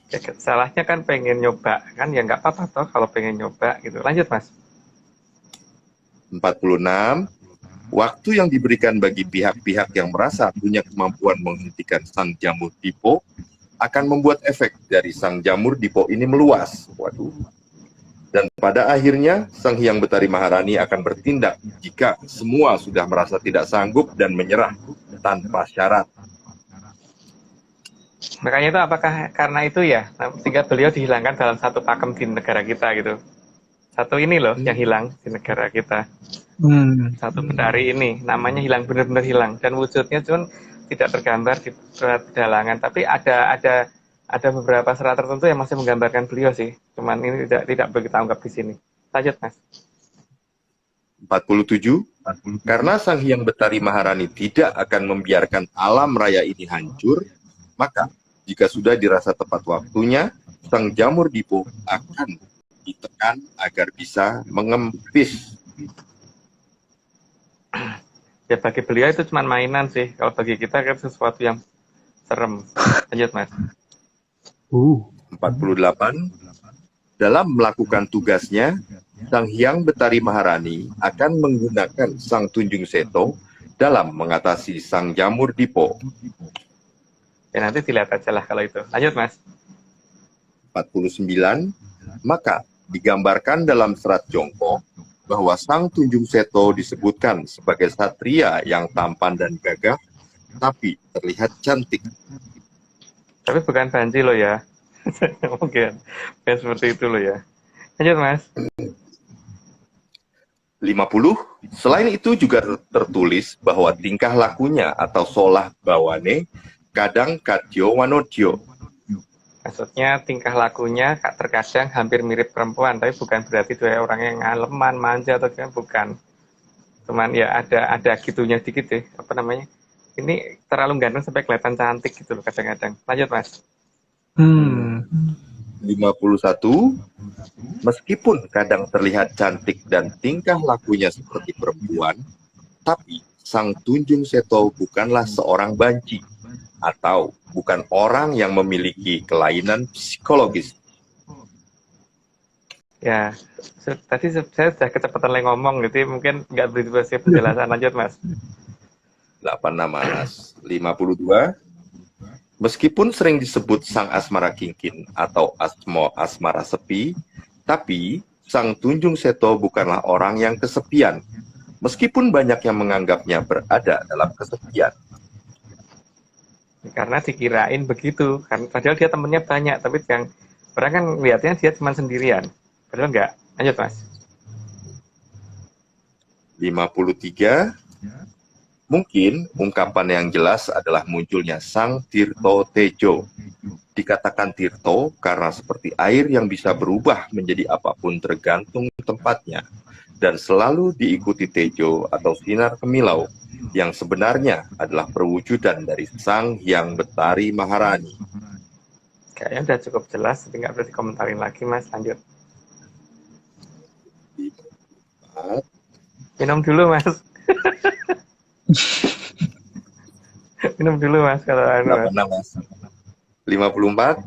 Ya, salahnya kan pengen nyoba kan, ya nggak apa-apa toh kalau pengen nyoba gitu. Lanjut, Mas. 46. Waktu yang diberikan bagi pihak-pihak yang merasa punya kemampuan menghentikan Sang Jamur Dipo akan membuat efek dari Sang Jamur Dipo ini meluas. Waduh. Dan pada akhirnya, Sang Hyang Betari Maharani akan bertindak jika semua sudah merasa tidak sanggup dan menyerah tanpa syarat. Makanya itu apakah karena itu ya, sehingga beliau dihilangkan dalam satu pakem di negara kita gitu. Satu ini loh yang hilang di negara kita. Satu betari ini namanya hilang, benar-benar hilang, dan wujudnya cuma tidak tergambar di surat pedalangan, tapi ada beberapa serat tertentu yang masih menggambarkan beliau sih. Cuman ini tidak begitu anggap di sini. Lanjut, Mas. 47. Karena Sang Hyang Betari Maharani tidak akan membiarkan alam raya ini hancur, maka jika sudah dirasa tepat waktunya, Sang Jamur Dipo akan ditekan agar bisa mengempis. Ya bagi beliau itu cuma mainan sih. Kalau bagi kita kan sesuatu yang serem. Lanjut, Mas. 48. Dalam melakukan tugasnya, Sang Hyang Betari Maharani akan menggunakan Sang Tunjung Seto dalam mengatasi Sang Jamur Dipo. Ya nanti dilihat aja lah kalau itu. Lanjut, Mas. 49. Maka digambarkan dalam serat Jongko bahwa Sang Tunjung Seto disebutkan sebagai satria yang tampan dan gagah, tapi terlihat cantik. Tapi bukan banci loh ya. Mungkin seperti itu loh ya. Lanjut, Mas. 50. Selain itu juga tertulis bahwa tingkah lakunya atau solah bawane kadang kadyo wanodyo. Maksudnya tingkah lakunya terkadang hampir mirip perempuan, tapi bukan berarti dia orang yang ngaleman, manja atau gimana, bukan. Cuman ya ada gitunya dikit deh, apa namanya? Ini terlalu ganteng sampai kelihatan cantik gitu loh kadang-kadang. Lanjut, Mas. 51. Meskipun kadang terlihat cantik dan tingkah lakunya seperti perempuan, tapi Sang Tunjung Seto bukanlah seorang banci atau bukan orang yang memiliki kelainan psikologis. Ya, tadi saya sudah kecepatan lagi ngomong gitu, mungkin nggak beri penjelasan. Lanjut, Mas. 52. Meskipun sering disebut Sang Asmara Kingkin atau Asmara Sepi, tapi Sang Tunjung Seto bukanlah orang yang kesepian, meskipun banyak yang menganggapnya berada dalam kesepian. Karena dikirain begitu, kan padahal dia temennya banyak, tapi yang orang kan lihatnya dia cuma sendirian, padahal enggak. Lanjut, Mas. 53. Mungkin ungkapan yang jelas adalah munculnya Sang Tirto Tejo. Dikatakan Tirto karena seperti air yang bisa berubah menjadi apapun tergantung tempatnya, dan selalu diikuti Tejo atau sinar kemilau, yang sebenarnya adalah perwujudan dari Sang Hyang Betari Maharani. Kayaknya udah cukup jelas, tapi nggak perlu dikomentarin lagi, Mas. Lanjut. Minum dulu, Mas. Minum dulu, Mas. Kalau Mas. 54.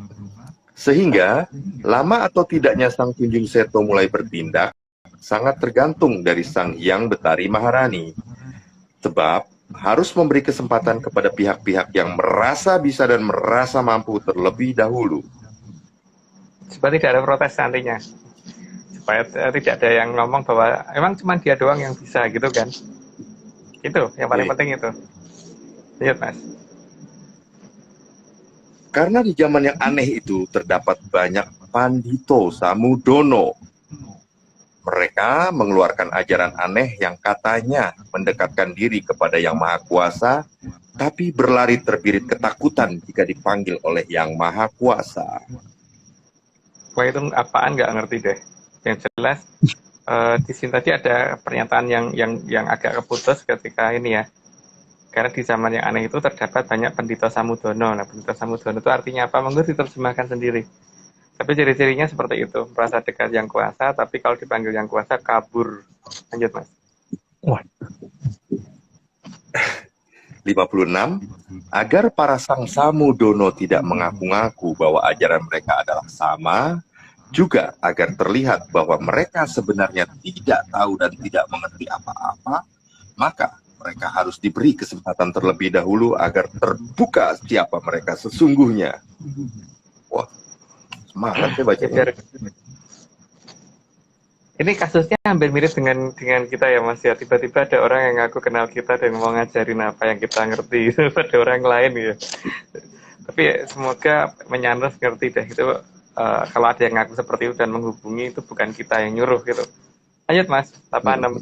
Sehingga lama atau tidaknya Sang Tunjung Seto mulai bertindak sangat tergantung dari Sang Hyang Betari Maharani. Sebab harus memberi kesempatan kepada pihak-pihak yang merasa bisa dan merasa mampu terlebih dahulu. Supaya tidak ada protes nantinya. Supaya tidak ada yang ngomong bahwa emang cuma dia doang yang bisa gitu kan. Itu yang paling penting itu. Lihat, Mas. Karena di zaman yang aneh itu terdapat banyak pandito samudono. Mereka mengeluarkan ajaran aneh yang katanya mendekatkan diri kepada Yang Maha Kuasa, tapi berlari terbirit ketakutan jika dipanggil oleh Yang Maha Kuasa. Wah, itu apaan nggak ngerti deh. Yang jelas di sini tadi ada pernyataan yang agak keputus ketika ini ya. Karena di zaman yang aneh itu terdapat banyak pendito samudono. Nah, pendito samudono itu artinya apa? Monggo diterjemahkan sendiri. Tapi ciri-cirinya seperti itu, merasa dekat Yang Kuasa, tapi kalau dipanggil Yang Kuasa kabur. Lanjut, Mas. 56. Agar para sang samudono tidak mengaku-ngaku bahwa ajaran mereka adalah sama, juga agar terlihat bahwa mereka sebenarnya tidak tahu dan tidak mengerti apa-apa, maka mereka harus diberi kesempatan terlebih dahulu agar terbuka siapa mereka sesungguhnya. Wah, semangat ya bacanya. Ini kasusnya hampir mirip dengan kita ya Mas ya. Tiba-tiba ada orang yang ngaku kenal kita dan mau ngajarin apa yang kita ngerti itu pada orang lain ya. Tapi semoga menyanos ngerti deh itu. Kalau ada yang ngaku seperti itu dan menghubungi, itu bukan kita yang nyuruh gitu. Lanjut Mas, 86.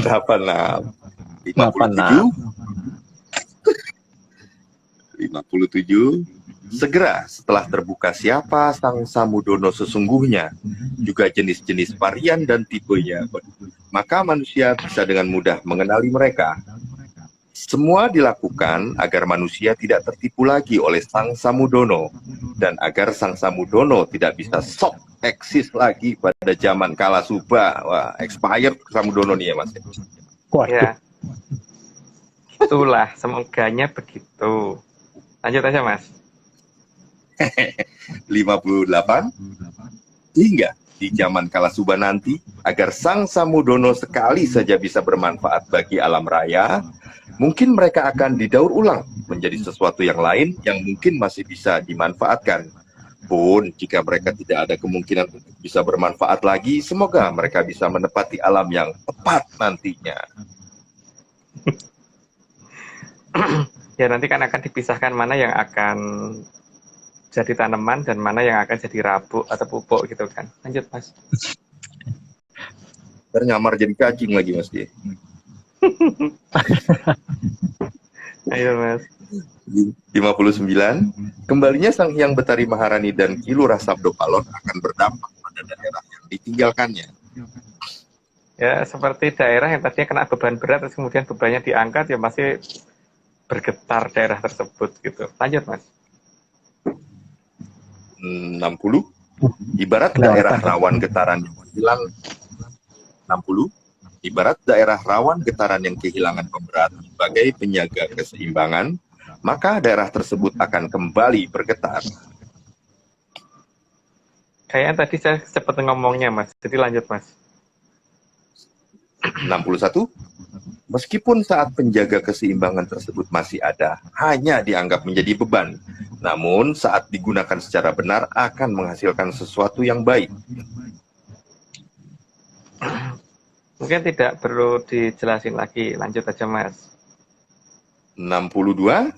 86. 57. Segera setelah terbuka siapa Sang Samudono sesungguhnya, juga jenis-jenis varian dan tipenya, maka manusia bisa dengan mudah mengenali mereka. Semua dilakukan agar manusia tidak tertipu lagi oleh Sang Samudono, dan agar Sang Samudono tidak bisa sok eksis lagi pada zaman kala Suba. Wah, expired Samudono nih ya Mas. Waduh. Ya. Itulah, semoganya begitu. Lanjut aja Mas. 58. Hingga di zaman kala Suba nanti, agar Sang Samudono sekali saja bisa bermanfaat bagi alam raya, mungkin mereka akan didaur ulang menjadi sesuatu yang lain yang mungkin masih bisa dimanfaatkan. Pun jika mereka tidak ada kemungkinan untuk bisa bermanfaat lagi, semoga mereka bisa menepati alam yang tepat nantinya. Ya nanti kan akan dipisahkan mana yang akan jadi tanaman dan mana yang akan jadi rabuk atau pupuk gitu kan. Lanjut Mas. Ternyamar jadi cacing lagi Mas dia. Ayo Mas. 59. Kembalinya Sang Hyang Betari Maharani dan Ki Lurah Sabdopalon akan berdampak pada daerah yang ditinggalkannya. Ya seperti daerah yang tadinya kena beban berat terus kemudian bebannya diangkat ya masih bergetar daerah tersebut gitu. Lanjut Mas. 60. Ibarat daerah rawan getaran yang hilang. 60. Ibarat daerah rawan getaran yang kehilangan pemberat sebagai penjaga keseimbangan, maka daerah tersebut akan kembali bergetar. Kayaknya tadi saya cepat ngomongnya Mas, jadi lanjut Mas. 61. Meskipun saat penjaga keseimbangan tersebut masih ada, hanya dianggap menjadi beban. Namun saat digunakan secara benar akan menghasilkan sesuatu yang baik. Mungkin tidak perlu dijelasin lagi, lanjut aja Mas. 62.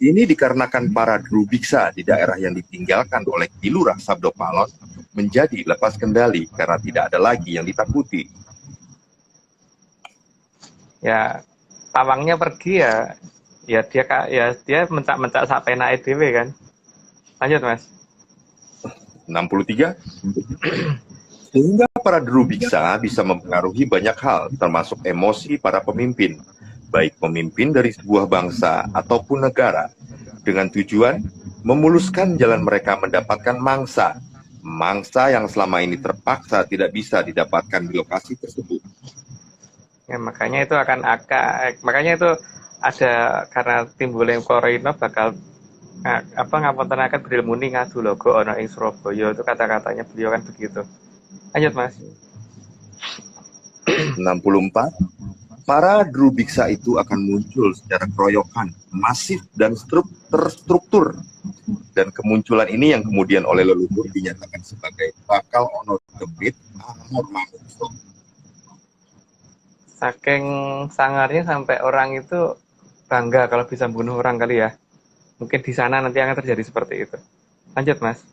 Ini dikarenakan para drubiksa di daerah yang ditinggalkan oleh Ki Lurah Sabdopalon menjadi lepas kendali karena tidak ada lagi yang ditakuti. Ya pawangnya pergi ya dia mencak-mencak sak penake dhewe kan. Lanjut Mas. 63. Sehingga para drubiksa bisa mempengaruhi banyak hal, termasuk emosi para pemimpin, baik pemimpin dari sebuah bangsa ataupun negara, dengan tujuan memuluskan jalan mereka mendapatkan mangsa yang selama ini terpaksa tidak bisa didapatkan di lokasi tersebut. Ya, makanya itu makanya itu ada karena timbulnya Korino bakal ngapuntenaken Bril Muni ngadu logo ana ing Surabaya, itu kata-katanya beliau kan begitu. Lanjut Mas. 64. Para drubiksa itu akan muncul secara keroyokan, masif dan terstruktur. Dan kemunculan ini yang kemudian oleh leluhur dinyatakan sebagai bakal ono demit amor manungso. Saking sangarnya sampai orang itu bangga kalau bisa bunuh orang kali ya. Mungkin di sana nanti akan terjadi seperti itu. Lanjut Mas.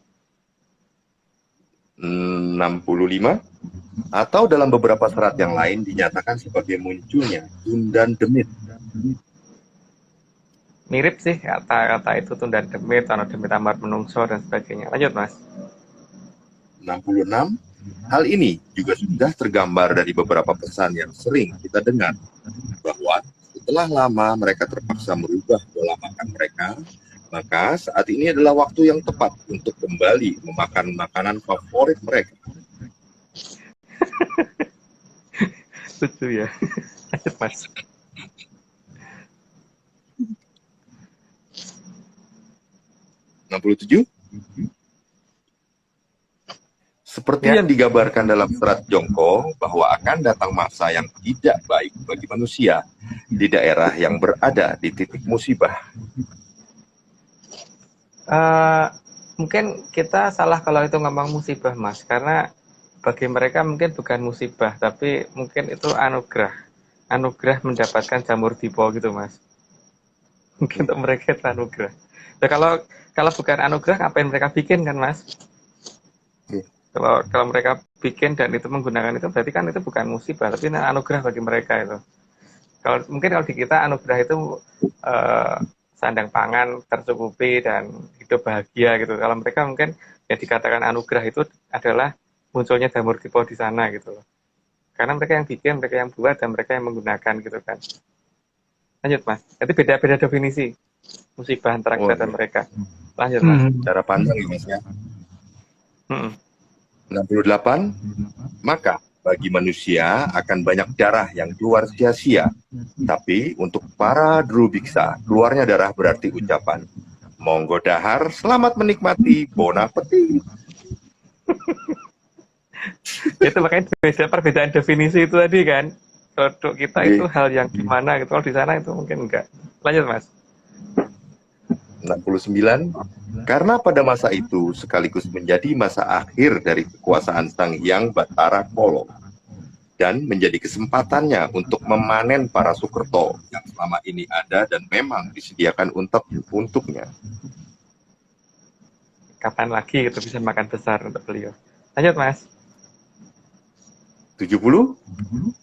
65. Atau dalam beberapa serat yang lain dinyatakan sebagai munculnya tundan demit. Mirip sih kata-kata itu tundan demit, ana demit amar menungso dan sebagainya. Lanjut Mas. 66. Hal ini juga sudah tergambar dari beberapa pesan yang sering kita dengar, bahwa setelah lama mereka terpaksa merubah pola makan mereka, maka saat ini adalah waktu yang tepat untuk kembali memakan makanan favorit mereka. Lucu ya. Lanjut Mas. 67. Seperti yang digambarkan dalam serat Jongko, bahwa akan datang masa yang tidak baik bagi manusia di daerah yang berada di titik musibah. mungkin kita salah kalau itu ngomong musibah, Mas, karena bagi mereka mungkin bukan musibah, tapi mungkin itu anugerah mendapatkan jamur dipo gitu, Mas. Mungkin untuk mereka itu anugerah. Nah, kalau bukan anugerah, ngapain mereka bikin kan, Mas? Kalau mereka bikin dan itu menggunakan itu, berarti kan itu bukan musibah, tapi anugerah bagi mereka itu. Mungkin kalau di kita anugerah itu sandang pangan tercukupi dan hidup bahagia gitu. Kalau mereka mungkin yang dikatakan anugerah itu adalah munculnya jamur dipo di sana gitu loh. Karena mereka yang bikin, mereka yang buat, dan mereka yang menggunakan gitu kan. Lanjut, Mas. Jadi beda-beda definisi musibah antara kita dan mereka. Lanjut, Mas. Cara pandang ya, Mas ya. 68, maka bagi manusia akan banyak darah yang keluar sia-sia. Tapi untuk para drubiksa, keluarnya darah berarti ucapan, monggo dahar, selamat menikmati, bon appetit. Itu makanya perbedaan definisi itu tadi kan. Kalau untuk kita itu hal yang gimana gitu, kalau di sana itu mungkin enggak. Lanjut, Mas. 69, karena pada masa itu sekaligus menjadi masa akhir dari kekuasaan Sang Hyang Batara Kolo dan menjadi kesempatannya untuk memanen para Sukerto yang selama ini ada dan memang disediakan untuknya. Kapan lagi itu bisa makan besar untuk beliau? Lanjut, Mas. 70,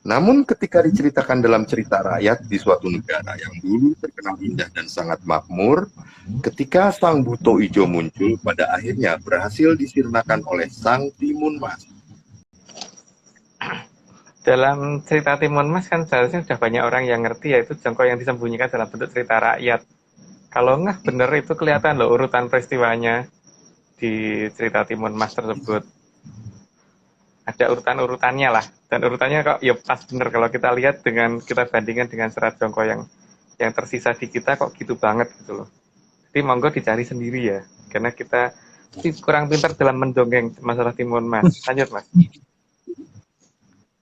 namun ketika diceritakan dalam cerita rakyat di suatu negara yang dulu terkenal indah dan sangat makmur, ketika Sang Buto Ijo muncul, pada akhirnya berhasil disirnakan oleh Sang Timun Mas. Dalam cerita Timun Mas kan seharusnya sudah banyak orang yang ngerti, yaitu jongkok yang disembunyikan dalam bentuk cerita rakyat. Kalau nggak bener itu kelihatan loh urutan peristiwanya di cerita Timun Mas tersebut. Ada urutan-urutannya lah, dan urutannya kok ya pas bener kalau kita lihat kita bandingkan dengan serat jongkok yang tersisa di kita kok gitu banget gitu loh. Jadi monggo dicari sendiri ya, karena kita kurang pintar dalam mendongeng masalah Timun Mas. Lanjut, Mas.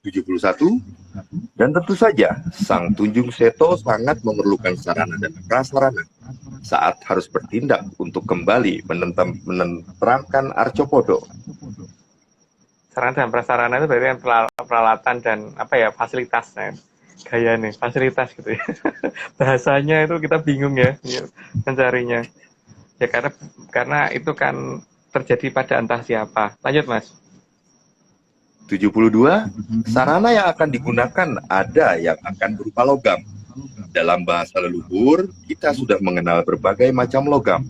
71, dan tentu saja Sang Tunjung Seto sangat memerlukan sarana dan prasarana saat harus bertindak untuk kembali menerangkan Arcopodo. Sarana dan prasarana itu berarti peralatan dan fasilitas, gaya nih fasilitas gitu ya. Bahasanya itu kita bingung ya mencarinya ya, karena itu kan terjadi pada entah siapa. Lanjut, Mas. 72, sarana yang akan digunakan ada yang akan berupa logam. Dalam bahasa leluhur, kita sudah mengenal berbagai macam logam,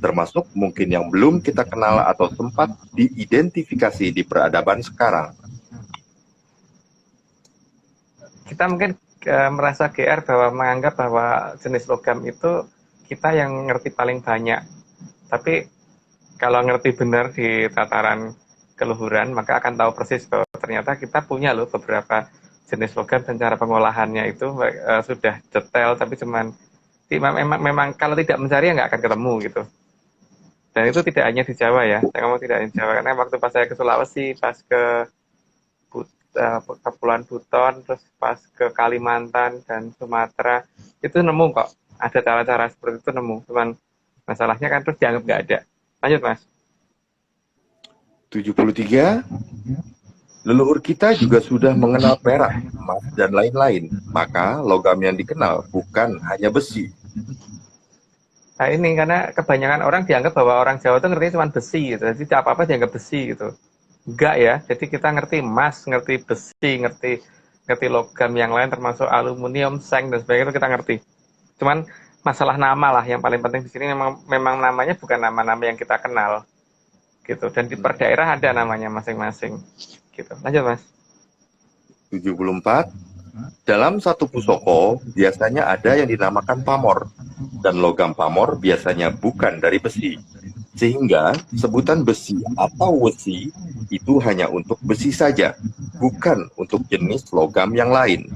termasuk mungkin yang belum kita kenal atau sempat diidentifikasi di peradaban sekarang. Kita mungkin merasa GR menganggap bahwa jenis logam itu kita yang ngerti paling banyak. Tapi kalau ngerti benar di tataran keluhuran, maka akan tahu persis bahwa ternyata kita punya loh beberapa jenis logam dan cara pengolahannya itu sudah detail, tapi memang kalau tidak mencari ya nggak akan ketemu gitu. Dan itu tidak hanya di Jawa ya, saya ngomong tidak hanya di Jawa, karena waktu pas saya ke Sulawesi, pas ke Kepulauan Buton, terus pas ke Kalimantan dan Sumatera, itu nemu kok, ada cara-cara seperti itu nemu, cuman masalahnya kan terus dianggap nggak ada. Lanjut, Mas. 73, leluhur kita juga sudah mengenal perak, emas, dan lain-lain, maka logam yang dikenal bukan hanya besi. Nah ini karena kebanyakan orang dianggap bahwa orang Jawa itu ngerti cuma besi gitu, jadi apa-apa dianggap besi gitu. Enggak ya, jadi kita ngerti emas, ngerti besi, ngerti logam yang lain termasuk aluminium, seng dan sebagainya itu kita ngerti. Cuman masalah nama lah yang paling penting di sini, memang namanya bukan nama-nama yang kita kenal gitu, dan di per daerah ada namanya masing-masing gitu. Lanjut, Mas. 74, dalam satu pusoko biasanya ada yang dinamakan pamor, dan logam pamor biasanya bukan dari besi, sehingga sebutan besi atau wesi itu hanya untuk besi saja, bukan untuk jenis logam yang lain.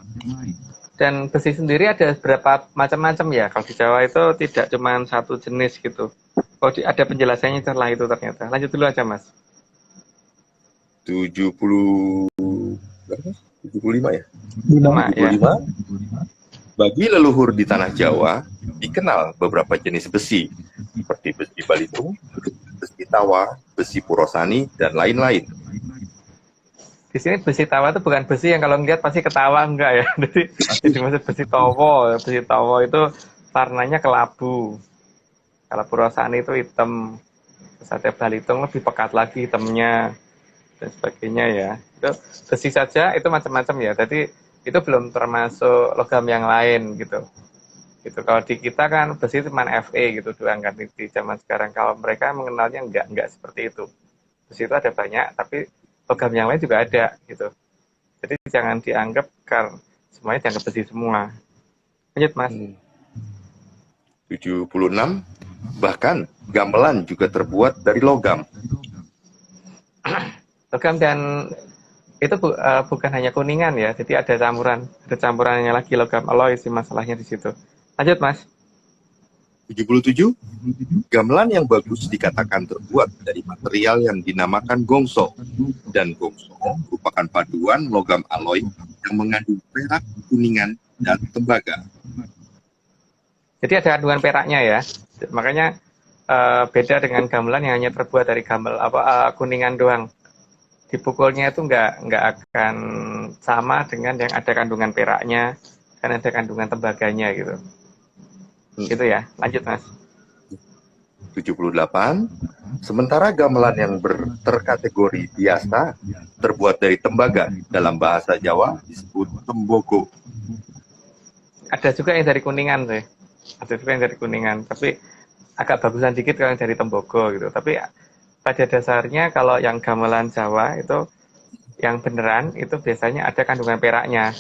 Dan besi sendiri ada berapa macam-macam ya, kalau di Jawa itu tidak cuma satu jenis gitu. Oh, ada penjelasannya setelah itu ternyata. Lanjut dulu aja, Mas. 75 ya? 75, 75. ya. Bagi leluhur di tanah Jawa, dikenal beberapa jenis besi, seperti besi balitung, besi tawa, besi purosani, dan lain-lain. Di sini besi tawa itu bukan besi yang kalau ngeliat pasti ketawa, enggak ya. Jadi maksud besi towo. Besi towo itu warnanya kelabu. Kalau purosani itu hitam. Terus ada balitung lebih pekat lagi hitamnya dan sebagainya ya. Itu besi saja itu macam-macam ya. Jadi itu belum termasuk logam yang lain gitu. Gitu. Kalau di kita kan besi itu cuma Fe gitu doang kan di zaman sekarang. Kalau mereka mengenalnya enggak seperti itu. Besi itu ada banyak, tapi logam yang lain juga ada gitu. Jadi jangan dianggap karena semuanya dianggap besi semua. Lanjut Mas. 76. Bahkan gamelan juga terbuat dari logam. Logam dan itu bukan hanya kuningan ya. Jadi ada campurannya lagi logam alloy sih masalahnya di situ. Lanjut Mas. 77. Gamelan yang bagus dikatakan terbuat dari material yang dinamakan gongso. Dan gongso merupakan paduan logam alloy yang mengandung perak, kuningan, dan tembaga. Jadi ada kandungan peraknya ya. Makanya beda dengan gamelan yang hanya terbuat dari kuningan doang. Dipukulnya itu nggak akan sama dengan yang ada kandungan peraknya dan ada kandungan tembaganya gitu. Gitu ya. Lanjut Mas. 78. Sementara gamelan yang terkategori biasa terbuat dari tembaga, dalam bahasa Jawa disebut tembogo. Ada juga yang dari kuningan sih. Ada juga yang dari kuningan, tapi agak bagusan dikit kalau yang dari tembogo gitu. Tapi pada dasarnya kalau yang gamelan Jawa itu yang beneran itu biasanya ada kandungan peraknya.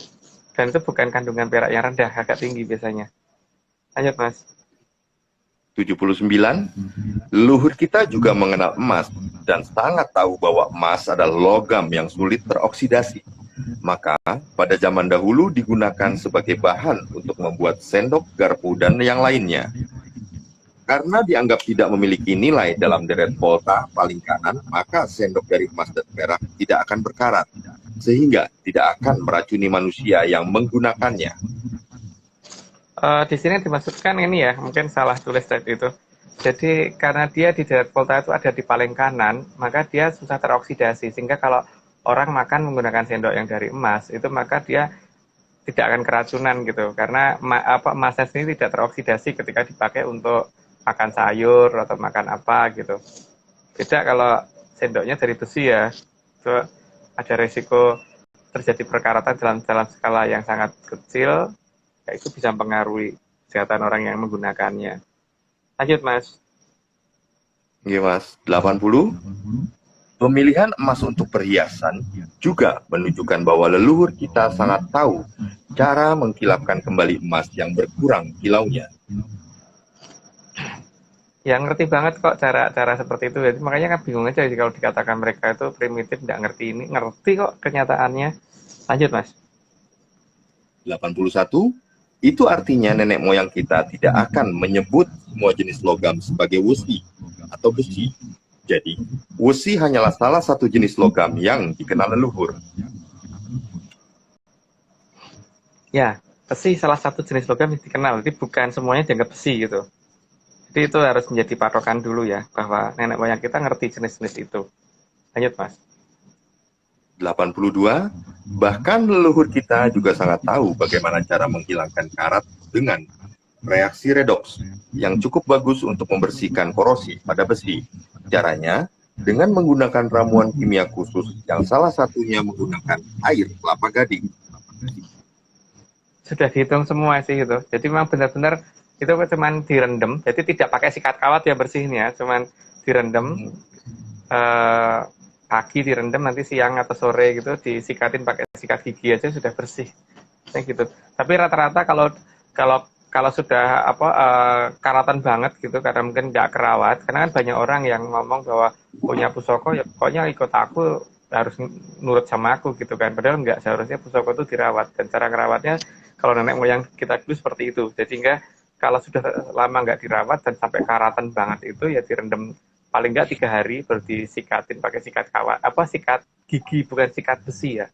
Dan itu bukan kandungan perak yang rendah, agak tinggi biasanya. Lanjut Mas. 79. Leluhur kita juga mengenal emas dan sangat tahu bahwa emas adalah logam yang sulit teroksidasi. Maka pada zaman dahulu digunakan sebagai bahan untuk membuat sendok, garpu, dan yang lainnya. Karena dianggap tidak memiliki nilai dalam deret volta paling kanan, maka sendok dari emas dan perak tidak akan berkarat, sehingga tidak akan meracuni manusia yang menggunakannya. Di sini dimaksudkan ini ya, mungkin salah tulis tadi itu. Jadi karena dia di deret volta itu ada di paling kanan, maka dia susah teroksidasi. Sehingga kalau orang makan menggunakan sendok yang dari emas, itu maka dia tidak akan keracunan gitu. Karena emasnya sendiri tidak teroksidasi ketika dipakai untuk makan sayur atau makan apa gitu. Beda kalau sendoknya dari besi ya, itu ada resiko terjadi perkaratan dalam skala yang sangat kecil, ya itu bisa mempengaruhi kesehatan orang yang menggunakannya. Lanjut Mas. Iya Mas. 80. Pemilihan emas untuk perhiasan juga menunjukkan bahwa leluhur kita sangat tahu cara mengkilapkan kembali emas yang berkurang kilaunya. Ya ngerti banget kok cara seperti itu. Jadi makanya kan bingung aja kalau dikatakan mereka itu primitif, nggak ngerti ini. Ngerti kok kenyataannya. Lanjut Mas. 81. Itu artinya nenek moyang kita tidak akan menyebut semua jenis logam sebagai wesi atau besi. Jadi, wesi hanyalah salah satu jenis logam yang dikenal leluhur. Ya, besi salah satu jenis logam yang dikenal. Jadi bukan semuanya dianggap besi gitu. Jadi itu harus menjadi patokan dulu ya, bahwa nenek moyang kita ngerti jenis-jenis itu. Lanjut Mas. 82. Bahkan leluhur kita juga sangat tahu bagaimana cara menghilangkan karat dengan reaksi redoks yang cukup bagus untuk membersihkan korosi pada besi. Caranya dengan menggunakan ramuan kimia khusus yang salah satunya menggunakan air kelapa gading. Sudah dihitung semua sih itu. Jadi memang benar-benar itu cuma direndam, jadi tidak pakai sikat kawat ya bersihnya, cuma direndam pagi direndam, nanti siang atau sore gitu disikatin pakai sikat gigi aja sudah bersih, kayak gitu. Tapi rata-rata kalau sudah karatan banget gitu, karena mungkin nggak kerawat, karena kan banyak orang yang ngomong bahwa punya pusoko ya pokoknya ikut aku harus nurut sama aku gitu kan, padahal nggak, seharusnya pusoko itu dirawat, dan cara ngerawatnya kalau nenek moyang kita dulu seperti itu. Jadi enggak, kalau sudah lama nggak dirawat dan sampai karatan banget itu ya direndam paling nggak 3 hari, baru disikatin pakai sikat kawat, sikat gigi, bukan sikat besi ya,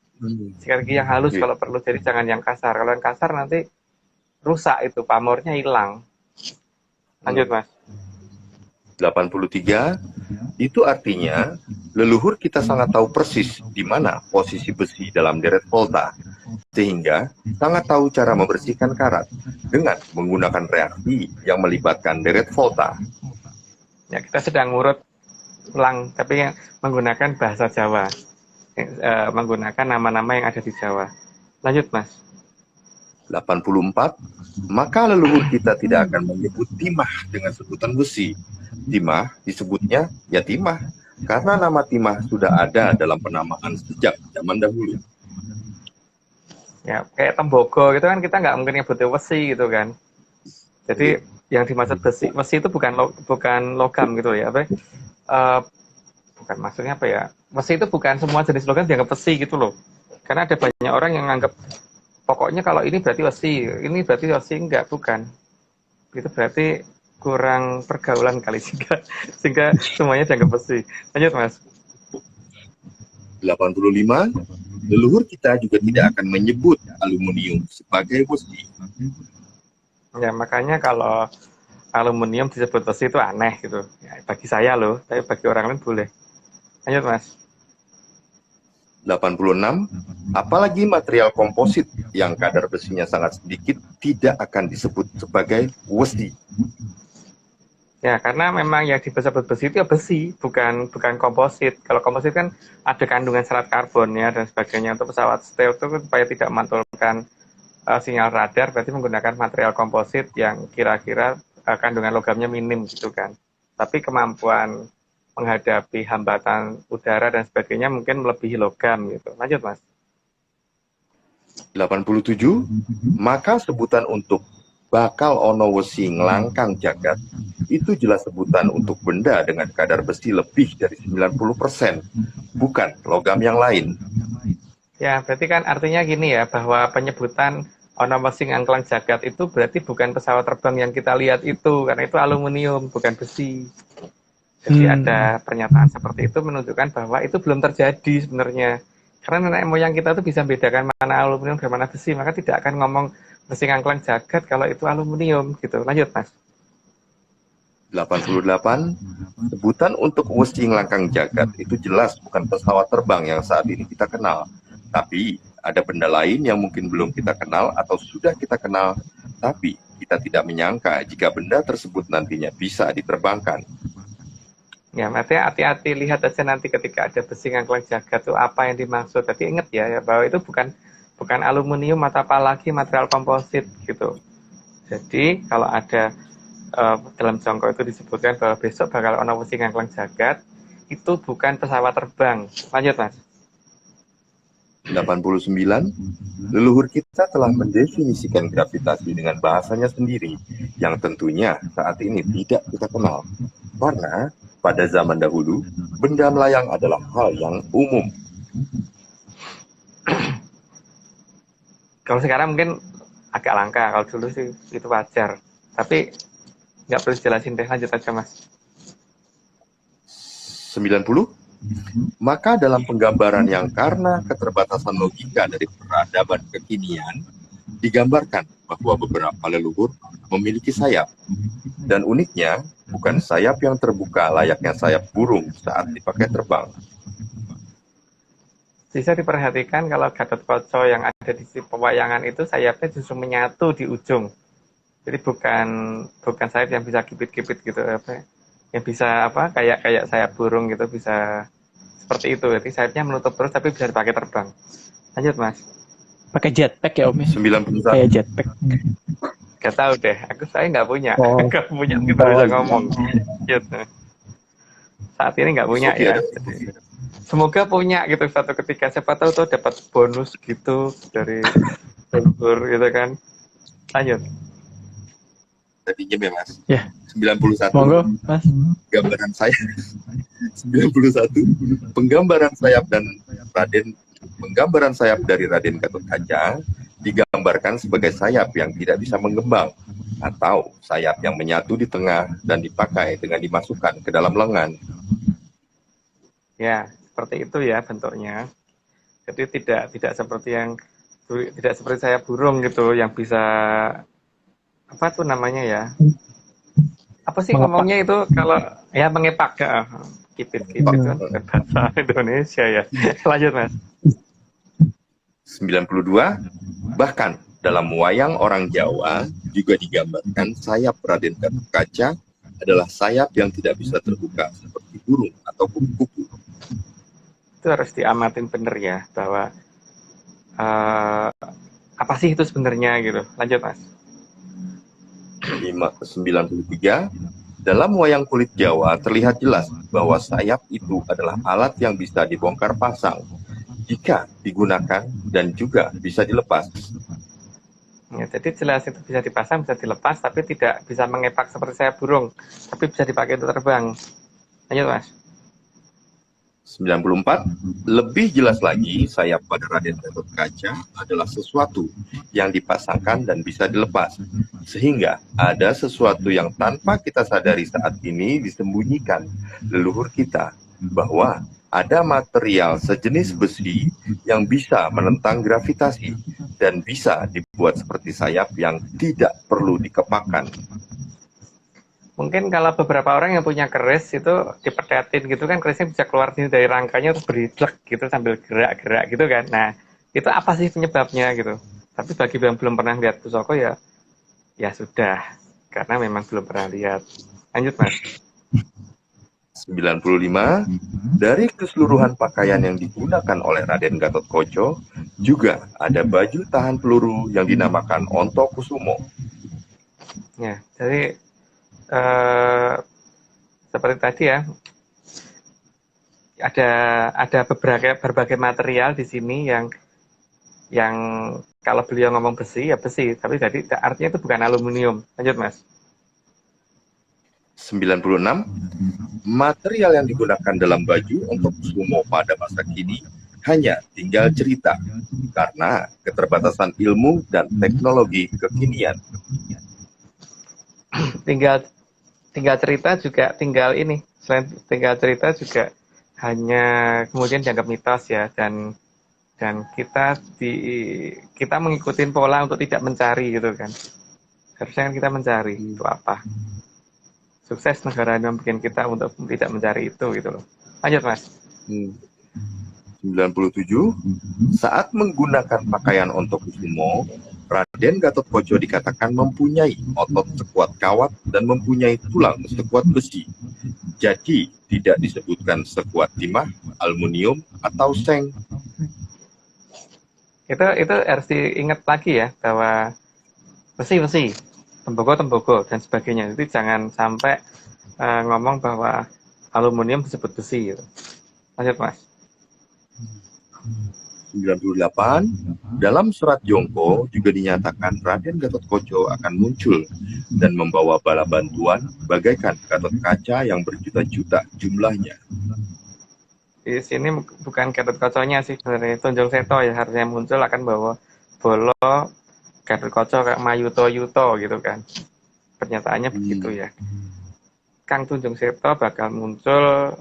sikat gigi yang halus kalau perlu, jadi jangan yang kasar. Kalau yang kasar nanti rusak itu, pamornya hilang. Lanjut Mas. 83, itu artinya leluhur kita sangat tahu persis di mana posisi besi dalam deret volta, sehingga sangat tahu cara membersihkan karat dengan menggunakan reaksi yang melibatkan deret volta. Ya, kita sedang ngurut ulang, tapi yang menggunakan bahasa Jawa, menggunakan nama-nama yang ada di Jawa. Lanjut, Mas. 84, maka leluhur kita tidak akan menyebut timah dengan sebutan besi. Timah disebutnya ya timah, karena nama timah sudah ada dalam penamaan sejak zaman dahulu. Ya, kayak tembogo gitu kan kita nggak mungkin nyebutnya besi gitu kan. Jadi yang dimaksud besi itu bukan logam gitu ya, apa? Bukan maksudnya apa ya? Besi itu bukan semua jenis logam dianggap besi gitu loh. Karena ada banyak orang yang menganggap pokoknya kalau ini berarti besi, ini berarti besi, enggak, bukan. Itu berarti kurang pergaulan kali sehingga semuanya dianggap besi. Lanjut, Mas. 85, leluhur kita juga tidak akan menyebut aluminium sebagai besi. Ya, makanya kalau aluminium disebut besi itu aneh gitu. Ya, bagi saya loh, tapi bagi orang lain boleh. Lanjut, Mas. 86, apalagi material komposit yang kadar besinya sangat sedikit tidak akan disebut sebagai besi. Ya, karena memang yang disebut besi itu ya besi, bukan komposit. Kalau komposit kan ada kandungan serat karbon ya dan sebagainya. Untuk pesawat stealth itu supaya tidak memantulkan sinyal radar, berarti menggunakan material komposit yang kira-kira kandungan logamnya minim gitu kan. Tapi kemampuan menghadapi hambatan udara dan sebagainya mungkin melebihi logam gitu. Lanjut, Mas. 87, maka sebutan untuk bakal ono wesi ngelangkang jagat itu jelas sebutan untuk benda dengan kadar besi lebih dari 90%, bukan logam yang lain. Ya, berarti kan artinya gini ya, bahwa penyebutan ono wesi ngelangkang jagat itu berarti bukan pesawat terbang yang kita lihat itu, karena itu aluminium, bukan besi. Jadi ada pernyataan seperti itu menunjukkan bahwa itu belum terjadi sebenarnya. Karena nenek moyang kita tuh bisa membedakan mana aluminium dan mana besi, maka tidak akan ngomong besi ngangklang jagat kalau itu aluminium gitu. Lanjut, Mas. 88, sebutan untuk wesi ngelangkang jagat itu jelas bukan pesawat terbang yang saat ini kita kenal. Tapi ada benda lain yang mungkin belum kita kenal atau sudah kita kenal, tapi kita tidak menyangka jika benda tersebut nantinya bisa diterbangkan. Ya, artinya hati-hati, lihat aja nanti ketika ada besi ngangklang jagat itu apa yang dimaksud. Tapi ingat ya bahwa itu bukan aluminium atau apalagi material komposit gitu. Jadi kalau ada dalam jongkok itu disebutkan bahwa besok bakal ono wesi ngangklang jagat, itu bukan pesawat terbang. Lanjut, Mas. 89, leluhur kita telah mendefinisikan gravitasi dengan bahasanya sendiri, yang tentunya saat ini tidak kita kenal. Karena pada zaman dahulu, benda melayang adalah hal yang umum. Kalau sekarang mungkin agak langka, kalau dulu sih itu wajar. Tapi nggak perlu jelasin deh, lanjut aja, Mas. 90, maka dalam penggambaran yang karena keterbatasan logika dari peradaban kekinian, digambarkan bahwa beberapa leluhur memiliki sayap. Dan uniknya, bukan sayap yang terbuka layaknya sayap burung saat dipakai terbang. Bisa diperhatikan kalau Gatot-Kaca yang ada di pewayangan itu sayapnya justru menyatu di ujung. Jadi bukan sayap yang bisa kipit-kipit gitu, yang bisa kayak sayap burung gitu, bisa seperti itu. Jadi sayapnya menutup terus tapi bisa dipakai terbang. Lanjut, Mas. Pakai jetpack ya, Om? 91, Kayak jetpack. Gak tahu deh, saya nggak punya. Oh. Nggak punya, kita bisa ngomong. Lanjut. Saat ini nggak punya ya. Jadi, semoga punya gitu suatu ketika. Siapa tahu tuh dapat bonus gitu dari leluhur gitu kan. Lanjut. tadinya ya, Mas. Ya. 91. Monggo, Mas. Gambaran saya 91 penggambaran sayap dari Raden Gatot-Kaca digambarkan sebagai sayap yang tidak bisa mengembang atau sayap yang menyatu di tengah dan dipakai dengan dimasukkan ke dalam lengan. Ya, seperti itu ya bentuknya. Jadi tidak seperti sayap burung gitu yang bisa apa tuh namanya ya? Apa apa sih ngomongnya itu kalau ya mengepak ya. Kipit kan bahasa Indonesia ya. Lanjut Mas. 92, bahkan dalam wayang orang Jawa juga digambarkan sayap Raden Gatotkaca adalah sayap yang tidak bisa terbuka seperti burung atau kupu-kupu. Itu harus diamatin bener ya, bahwa apa sih itu sebenarnya gitu. Lanjut Mas. 93, dalam wayang kulit Jawa terlihat jelas bahwa sayap itu adalah alat yang bisa dibongkar pasang jika digunakan dan juga bisa dilepas. Ya, jadi jelas itu bisa dipasang, bisa dilepas, tapi tidak bisa mengepak seperti sayap burung, tapi bisa dipakai untuk terbang. Lanjut Mas. 94, lebih jelas lagi sayap pada Raden Gatotkaca adalah sesuatu yang dipasangkan dan bisa dilepas, sehingga ada sesuatu yang tanpa kita sadari saat ini disembunyikan leluhur kita, bahwa ada material sejenis besi yang bisa menentang gravitasi dan bisa dibuat seperti sayap yang tidak perlu dikepakkan. Mungkin kalau beberapa orang yang punya keris itu dipetetin gitu kan, kerisnya bisa keluar dari rangkanya terus beridlek gitu sambil gerak-gerak gitu kan. Nah, itu apa sih penyebabnya gitu. Tapi bagi yang belum pernah lihat pusaka ya sudah, karena memang belum pernah lihat. Lanjut Mas. 95, dari keseluruhan pakaian yang digunakan oleh Raden Gatotkaca juga ada baju tahan peluru yang dinamakan Onto Kusumo. Ya, jadi seperti tadi ya, ada berbagai material di sini yang kalau beliau ngomong besi ya besi, tapi jadi artinya itu bukan aluminium. Lanjut Mas. 96, material yang digunakan dalam baju untuk sumo pada masa kini hanya tinggal cerita karena keterbatasan ilmu dan teknologi kekinian. tinggal cerita juga selain tinggal cerita juga hanya kemudian dianggap mitos ya, dan kita mengikuti pola untuk tidak mencari gitu kan. Harusnya kan kita mencari itu apa. Sukses negara yang bikin kita untuk tidak mencari itu gitu loh. Lanjut Mas. 97, saat menggunakan pakaian untuk kusumo, Raden Gatotkaca dikatakan mempunyai otot sekuat kawat dan mempunyai tulang sekuat besi. Jadi tidak disebutkan sekuat timah, aluminium, atau seng. Itu harus diingat lagi ya, bahwa besi, tembogo dan sebagainya. Itu jangan sampai ngomong bahwa aluminium disebut besi gitu. Lanjut Mas. 98, dalam surat Jongko juga dinyatakan Raden Gatotkaca akan muncul dan membawa bala bantuan bagaikan Gatotkaca yang berjuta-juta jumlahnya. Di sini bukan Gatotkaca-nya sih sebenarnya, Tunjung Seto ya harusnya muncul akan bawa bolo Gatotkaca kayak Mayuto-yuto gitu kan. Pernyataannya begitu ya. Kang Tunjung Seto bakal muncul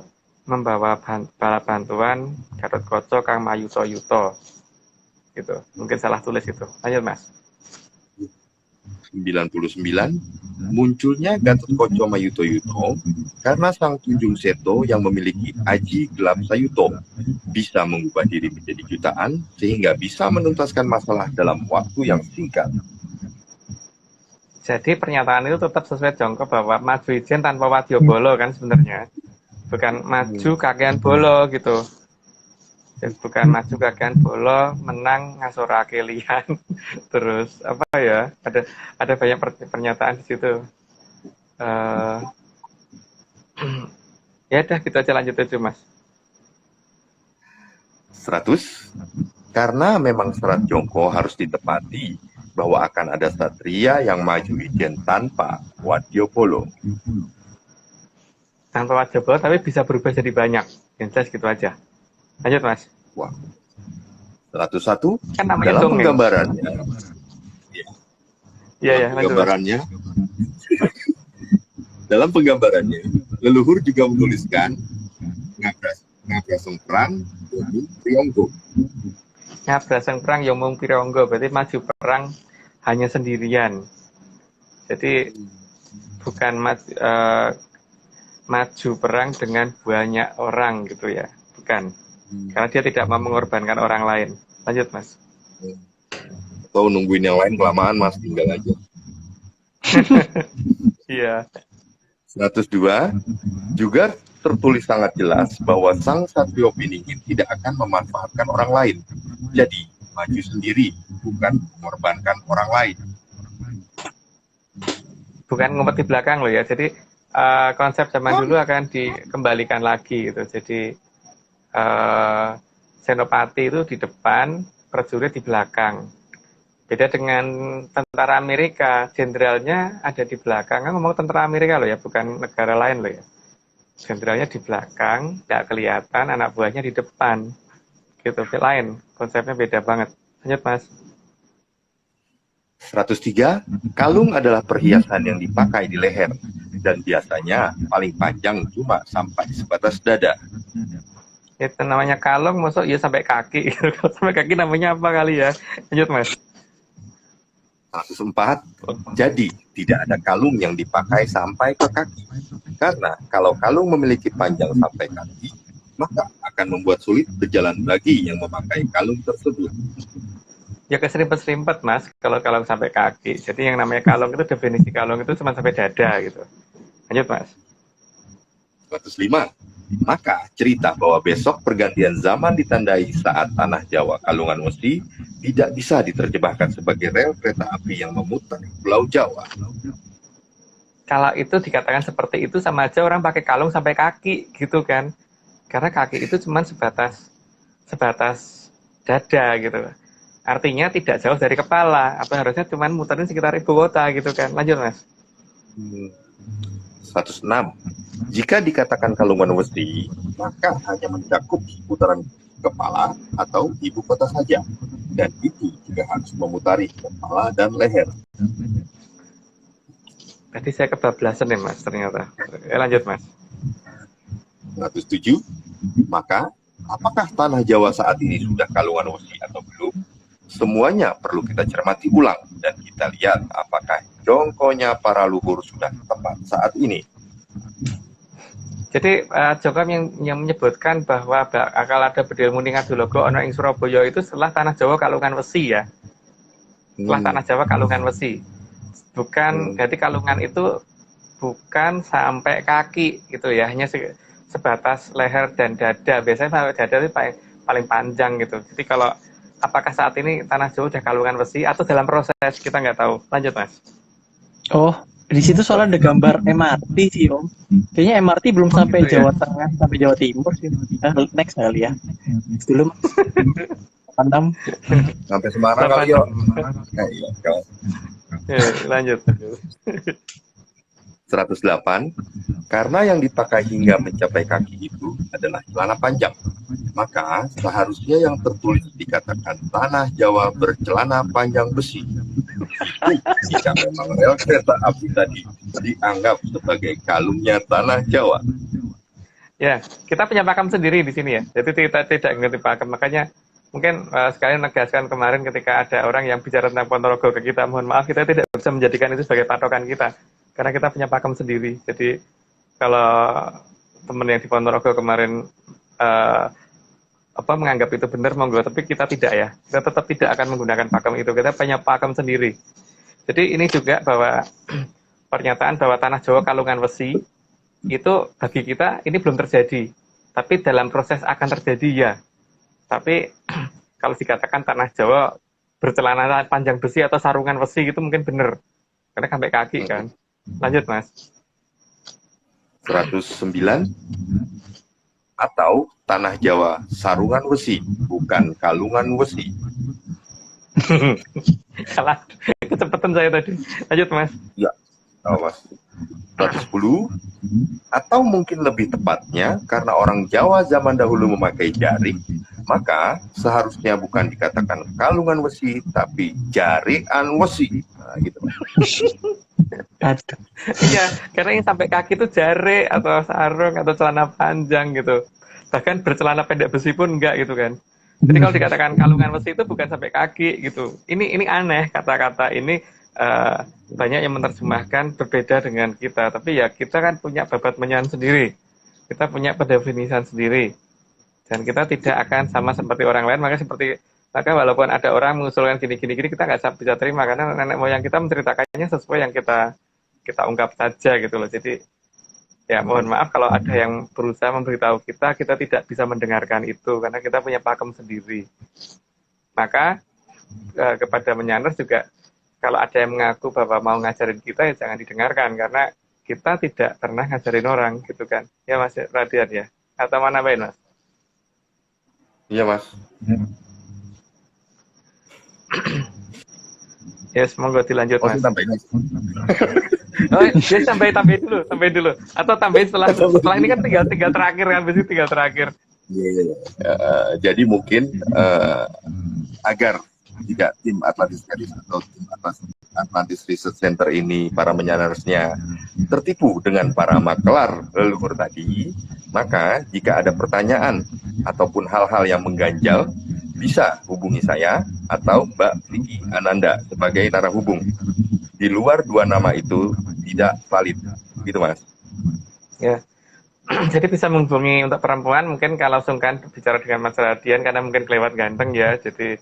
membawa bala bantuan Gatotkaca Kang Mayuto-yuto gitu. Mungkin salah tulis itu. Lanjut Mas. 99, munculnya Gatotkaca Mayuto-yuto karena Sang Tunjung Seto yang memiliki aji gelap sayuto bisa mengubah diri menjadi jutaan sehingga bisa menuntaskan masalah dalam waktu yang singkat. Jadi pernyataan itu tetap sesuai Jongko bahwa maju ijen tanpa wadya bolo kan sebenarnya. Bukan maju kakean bolo gitu. Jadi bukan maju kakean bolo, menang ngasorake liyan. Terus apa ya? Ada banyak pernyataan di situ. Ya udah kita aja lanjut aja Mas. 100, karena memang syarat Jongko harus ditepati bahwa akan ada satria yang maju ijen tanpa wadya bolo. Tanpa wadya bolo tapi bisa berubah jadi banyak. Yang jelas gitu aja. Lanjut Mas. Wah. 101, Kan namanya dalam dongeng. penggambarannya. Iya, penggambarannya. Dalam penggambarannya, leluhur juga menuliskan Ngabraseng perang Yomung Pironggo. Ngabraseng perang Yomung Pironggo, berarti maju perang hanya sendirian. Jadi bukan maju perang dengan banyak orang gitu ya, bukan. Karena dia tidak mau mengorbankan orang lain. Lanjut, Mas. Atau nungguin yang lain kelamaan, Mas, tinggal aja. Iya. 102 juga tertulis sangat jelas bahwa sang satrio piningin tidak akan memanfaatkan orang lain. Jadi, maju sendiri, bukan mengorbankan orang lain. Bukan ngumpet di belakang loh ya. Jadi konsep zaman dulu akan dikembalikan lagi gitu. Jadi senopati itu di depan, prajurit di belakang. Beda dengan tentara Amerika, jenderalnya ada di belakang. Kan ngomong tentara Amerika loh ya, bukan negara lain loh ya. Jenderalnya di belakang, nggak kelihatan, anak buahnya di depan. Gitu, lain. Konsepnya beda banget. Lanjut, Mas. 103, kalung adalah perhiasan yang dipakai di leher. Dan biasanya paling panjang cuma sampai sebatas dada. Itu namanya kalung, masuk ya sampai kaki. Kalau sampai kaki namanya apa kali ya? Lanjut, Mas. 104, jadi tidak ada kalung yang dipakai sampai ke kaki. Karena kalau kalung memiliki panjang sampai kaki, maka akan membuat sulit berjalan bagi yang memakai kalung tersebut. Ya keserimpet-serimpet, Mas, kalau kalung sampai kaki. Jadi yang namanya kalung itu, definisi kalung itu cuma sampai dada gitu. Lanjut, Mas. 105, maka cerita bahwa besok pergantian zaman ditandai saat tanah Jawa Kalungan Wesi tidak bisa diterjemahkan sebagai rel kereta api yang memutar Pulau Jawa. Kalau itu dikatakan seperti itu, sama aja orang pakai kalung sampai kaki gitu kan. Karena kaki itu cuma sebatas dada gitu. Artinya tidak jauh dari kepala, atau harusnya cuma muterin sekitar ibu kota gitu kan. Lanjut, Mas. 106, jika dikatakan Kalungan Wesi, maka hanya mencakup seputaran kepala atau ibu kota saja. Dan itu juga harus memutari kepala dan leher. Tadi saya kebablasan ya, Mas, ternyata. Lanjut, Mas. 107, maka apakah tanah Jawa saat ini sudah Kalungan Wesi atau belum? Semuanya perlu kita cermati ulang dan kita lihat apakah jongkonya para luhur sudah tepat saat ini. Jadi Jongkam yang menyebutkan bahwa bakal ada bedil muning adulogo ono ing Surabaya itu setelah tanah Jawa Kalungan Wesi ya. Setelah tanah Jawa Kalungan Wesi. Bukan, jadi Kalungan itu bukan sampai kaki gitu ya, hanya sebatas leher dan dada. Biasanya sampai dada itu paling panjang gitu. Jadi kalau apakah saat ini tanah Jawa udah Kalungan Wesi atau dalam proses, kita nggak tahu. Lanjut, Mas. Oh, di situ soalnya ada gambar MRT sih, Om. Kayaknya MRT belum sampai gitu ya? Jawa Tengah, sampai Jawa Timur sih. Next kali ya. Next dulu, Mas. 6. Sampai Semarang kali ya. Lanjut. 108, karena yang dipakai hingga mencapai kaki itu adalah celana panjang, maka seharusnya yang tertulis dikatakan tanah Jawa bercelana panjang besi. Jika memang rel kereta api tadi dianggap sebagai kalungnya tanah Jawa. Ya, kita punya pakem sendiri di sini ya. Jadi kita tidak ngerti pakem, makanya mungkin sekalian menegaskan kemarin ketika ada orang yang bicara tentang Ponorogo ke kita, mohon maaf kita tidak bisa menjadikan itu sebagai patokan kita. Karena kita punya pakem sendiri. Jadi kalau teman yang di Ponorogo kemarin menganggap itu benar, monggo, tapi kita tidak ya. Kita tetap tidak akan menggunakan pakem itu. Kita punya pakem sendiri. Jadi ini juga bahwa pernyataan bahwa tanah Jawa Kalungan Wesi itu bagi kita ini belum terjadi. Tapi dalam proses akan terjadi ya. Tapi kalau dikatakan tanah Jawa bercelana panjang besi atau sarungan besi itu mungkin benar. Karena sampai kaki kan. Lanjut, Mas. 109, atau tanah Jawa sarungan wesi, bukan kalungan wesi. Salah, kecepatan saya tadi. Lanjut, Mas. Ya, Mas. 110, atau mungkin lebih tepatnya karena orang Jawa zaman dahulu memakai jarik, maka seharusnya bukan dikatakan kalungan wesi, tapi jarikan wesi. Nah, gitu. Iya, karena yang sampai kaki itu jari atau sarung atau celana panjang gitu. Bahkan bercelana pendek besi pun enggak gitu kan. Jadi kalau dikatakan kalungan besi itu bukan sampai kaki gitu. Ini aneh kata-kata ini banyak yang menerjemahkan berbeda dengan kita, tapi ya kita kan punya babat menyan sendiri, kita punya pendefinisian sendiri, dan kita tidak akan sama seperti orang lain. Maka walaupun ada orang mengusulkan gini, kita nggak bisa terima karena nenek moyang kita menceritakannya sesuai yang kita ungkap saja gitu loh. Jadi ya mohon maaf kalau ada yang berusaha memberitahu kita tidak bisa mendengarkan itu karena kita punya pakem sendiri. Maka kepada menyaners juga, kalau ada yang mengaku bahwa mau ngajarin kita, ya jangan didengarkan, karena kita tidak pernah ngajarin orang, gitu kan. Ya Mas Radian ya? Atau mana Pak Mas? Iya Mas. Ya, semoga dilanjut Mas. Tambahin. Oh, ya tambahin dulu. Atau tambahin setelah ini kan tinggal terakhir kan, biasanya tinggal terakhir. Iya. Jadi mungkin agar tidak tim Atlantis Studies atau tim Atlantis Research Center ini, para menyanersnya, tertipu dengan para makelar leluhur tadi, maka jika ada pertanyaan ataupun hal-hal yang mengganjal, bisa hubungi saya atau Mbak Vicky Ananda sebagai narahubung. Di luar dua nama itu tidak valid, gitu Mas. Ya. Jadi bisa menghubungi untuk perempuan, mungkin kalau sungkan bicara dengan Mas Radian karena mungkin kelewat ganteng ya, jadi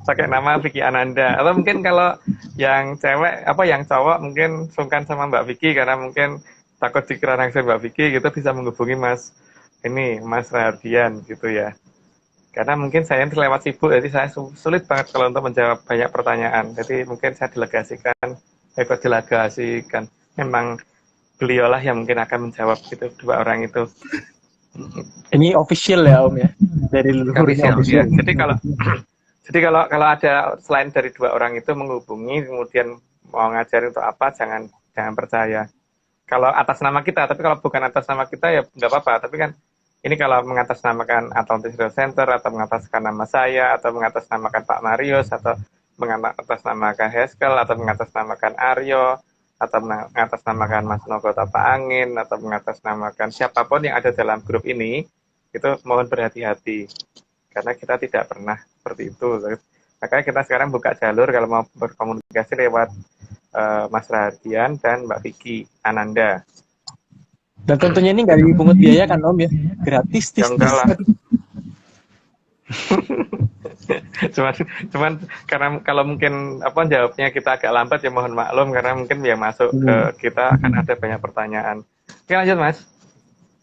pakai nama Vicky Ananda. Atau mungkin kalau yang cewek yang cowok mungkin sungkan sama Mbak Vicky karena mungkin takut dikira naksir Mbak Vicky gitu, bisa menghubungi Mas Radian gitu ya. Karena mungkin saya terlewat sibuk, jadi saya sulit banget kalau untuk menjawab banyak pertanyaan. Jadi mungkin saya delegasikan. Memang beliaulah yang mungkin akan menjawab gitu, dua orang itu. Ini official ya Om ya, dari leluhur official. Ya. Jadi kalau ada selain dari dua orang itu menghubungi kemudian mau ngajarin untuk apa, jangan percaya. Kalau atas nama kita, tapi kalau bukan atas nama kita ya nggak apa-apa. Tapi kan ini kalau mengatasnamakan Atlantis Research Center atau mengataskan nama saya atau mengatasnamakan Pak Marius atau mengatasnamakan Heskel atau mengatasnamakan Aryo atau mengatasnamakan Mas Nogo Tapa Angin, atau mengatasnamakan siapapun yang ada dalam grup ini, itu mohon berhati-hati. Karena kita tidak pernah seperti itu. Makanya kita sekarang buka jalur kalau mau berkomunikasi lewat Mas Radian dan Mbak Vicky Ananda. Dan tentunya ini nggak dipungut biaya kan Om ya? Gratis. Enggak lah. cuman karena kalau mungkin jawabnya kita agak lambat ya mohon maklum, karena mungkin yang masuk ke kita akan ada banyak pertanyaan. Oke, lanjut Mas.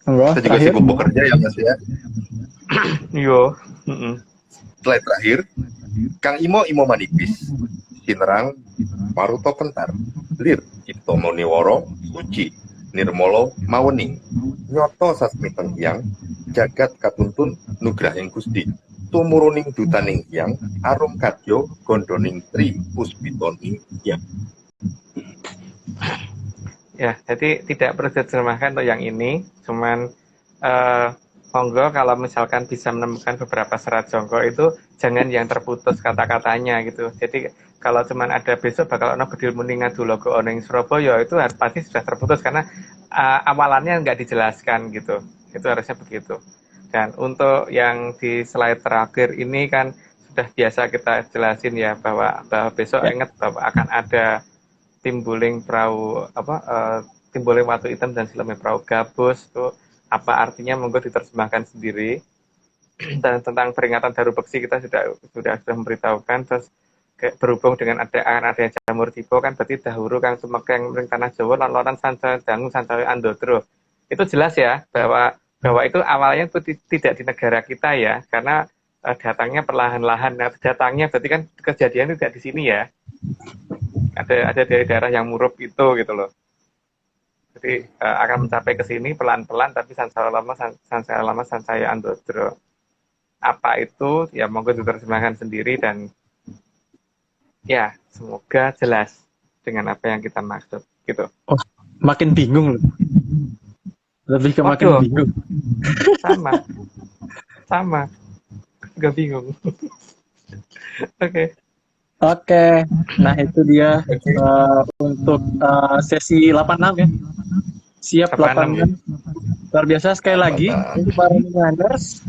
Saya juga sibuk bekerja ya Mas ya. Yo. Slide terakhir, Kang Imo Manikis, Sinerang, Maruto Pentar, Lir Cipto Moniworo, Suci, Nirmolo Mawening, Nyoto Sasmi Tenghyang, Jagat Katuntun, Nugrahing Gusti, Tumuruning Dutaning Hyang, Arum Kadyo, Gondoning Tri Puspitoning Hyang. Ya, jadi tidak perlu diterjemahkan untuk yang ini, cuman monggo kalau misalkan bisa menemukan beberapa serat jongko itu jangan yang terputus kata-katanya gitu. Jadi kalau cuman ada besok bakal ono bedil muni ngadu logo oneng Surabaya, itu pasti sudah terputus karena awalannya nggak dijelaskan gitu. Itu harusnya begitu. Dan untuk yang di slide terakhir ini kan sudah biasa kita jelasin ya bahwa besok ingat bahwa akan ada timbuling perahu timbuling watu hitam dan silamnya perahu gabus, itu apa artinya monggo diterjemahkan sendiri. Dan tentang peringatan Daru Beksi kita sudah memberitahukan. Terus berhubung dengan adanya jamur tiba kan berarti dahulu kang tumekeng ring tanah Jawa lan sanca dangu sancawi andodro. Itu jelas ya bahwa itu awalnya itu tidak di negara kita ya, karena datangnya perlahan-lahan. Nah, datangnya berarti kan kejadian tidak di sini ya. Ada dari daerah yang murup itu gitu loh. Jadi akan mencapai ke sini pelan-pelan, tapi sansaya lama sansaya andodro. Apa itu? Ya monggo diterjemahkan sendiri dan ya semoga jelas dengan apa yang kita maksud gitu. Oh, makin bingung loh. Lebih ke makin bingung. Sama. Gak bingung. Oke. Nah itu dia untuk sesi 86 ya. Siap 86. Ya. Luar biasa sekali lagi untuk para miners.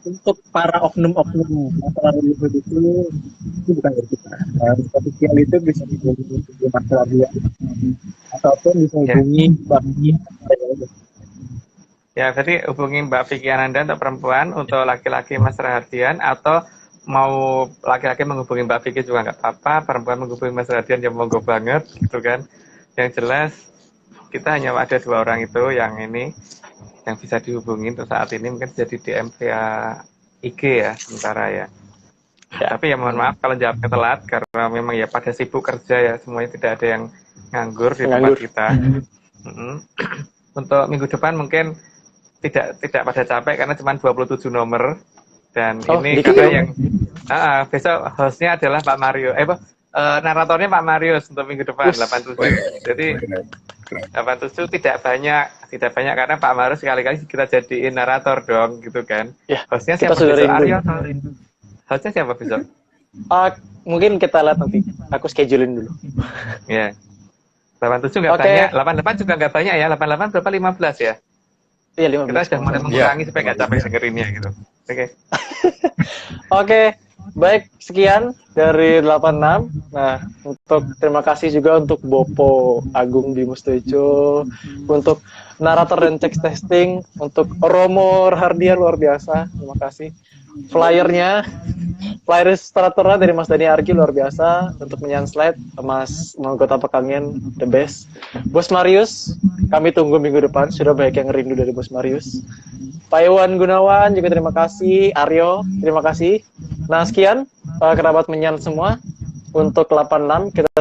untuk para oknum-oknum masalah leluhur itu bukan dari kita. Official itu bisa dihubungi masalah dia ataupun bisa hubungi Bang. Ya, jadi hubungi Mbak Vicky Ananda untuk perempuan, untuk laki-laki Mas Rahadian, atau mau laki-laki menghubungi Mbak Vicky juga nggak apa-apa, perempuan menghubungi Mas Rahadian ya monggo banget, gitu kan. Yang jelas, kita hanya ada 2 orang itu yang ini, yang bisa dihubungi untuk saat ini, mungkin jadi DM via IG ya, sementara ya. Tapi ya mohon maaf kalau jawabnya telat, karena memang ya pada sibuk kerja ya, semuanya tidak ada yang nganggur di tempat kita. Untuk minggu depan mungkin tidak pada capek karena cuma 27 nomor dan ini karena yang besok hostnya adalah Pak Mario naratornya Pak Marius untuk minggu depan 87. Jadi 87 tidak banyak karena Pak Marius sekali-kali kita jadiin narator dong gitu kan. Hostnya siapa besok? Aryo atau hostnya siapa besok? Mungkin kita lihat nanti, aku schedulein dulu. Ya, 87 nggak banyak, 88 juga nggak banyak ya, 88 berapa 15 ya? Iya, 15. Kita sudah mulai mengurangi supaya nggak capek dengerinnya gitu. Oke, baik, sekian dari 86. Nah, terima kasih juga untuk Bopo Agung Dimustoijo, untuk narator dan text testing, untuk Romo Hardian luar biasa, terima kasih. Flyer ilustratornya dari Mas Dani Argi luar biasa, untuk menyan slide Mas Manggota Pekangen the best. Bos Marius, kami tunggu minggu depan, sudah banyak yang rindu dari Bos Marius. Pak Iwan Gunawan juga terima kasih, Aryo terima kasih. Nah sekian kerabat menyan semua untuk 86 kita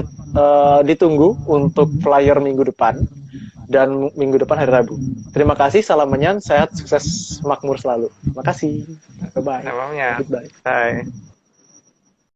ditunggu untuk flyer minggu depan dan minggu depan hari Rabu. Terima kasih, salam menyan, sehat, sukses, makmur selalu. Terima kasih. Bye-bye. Bye.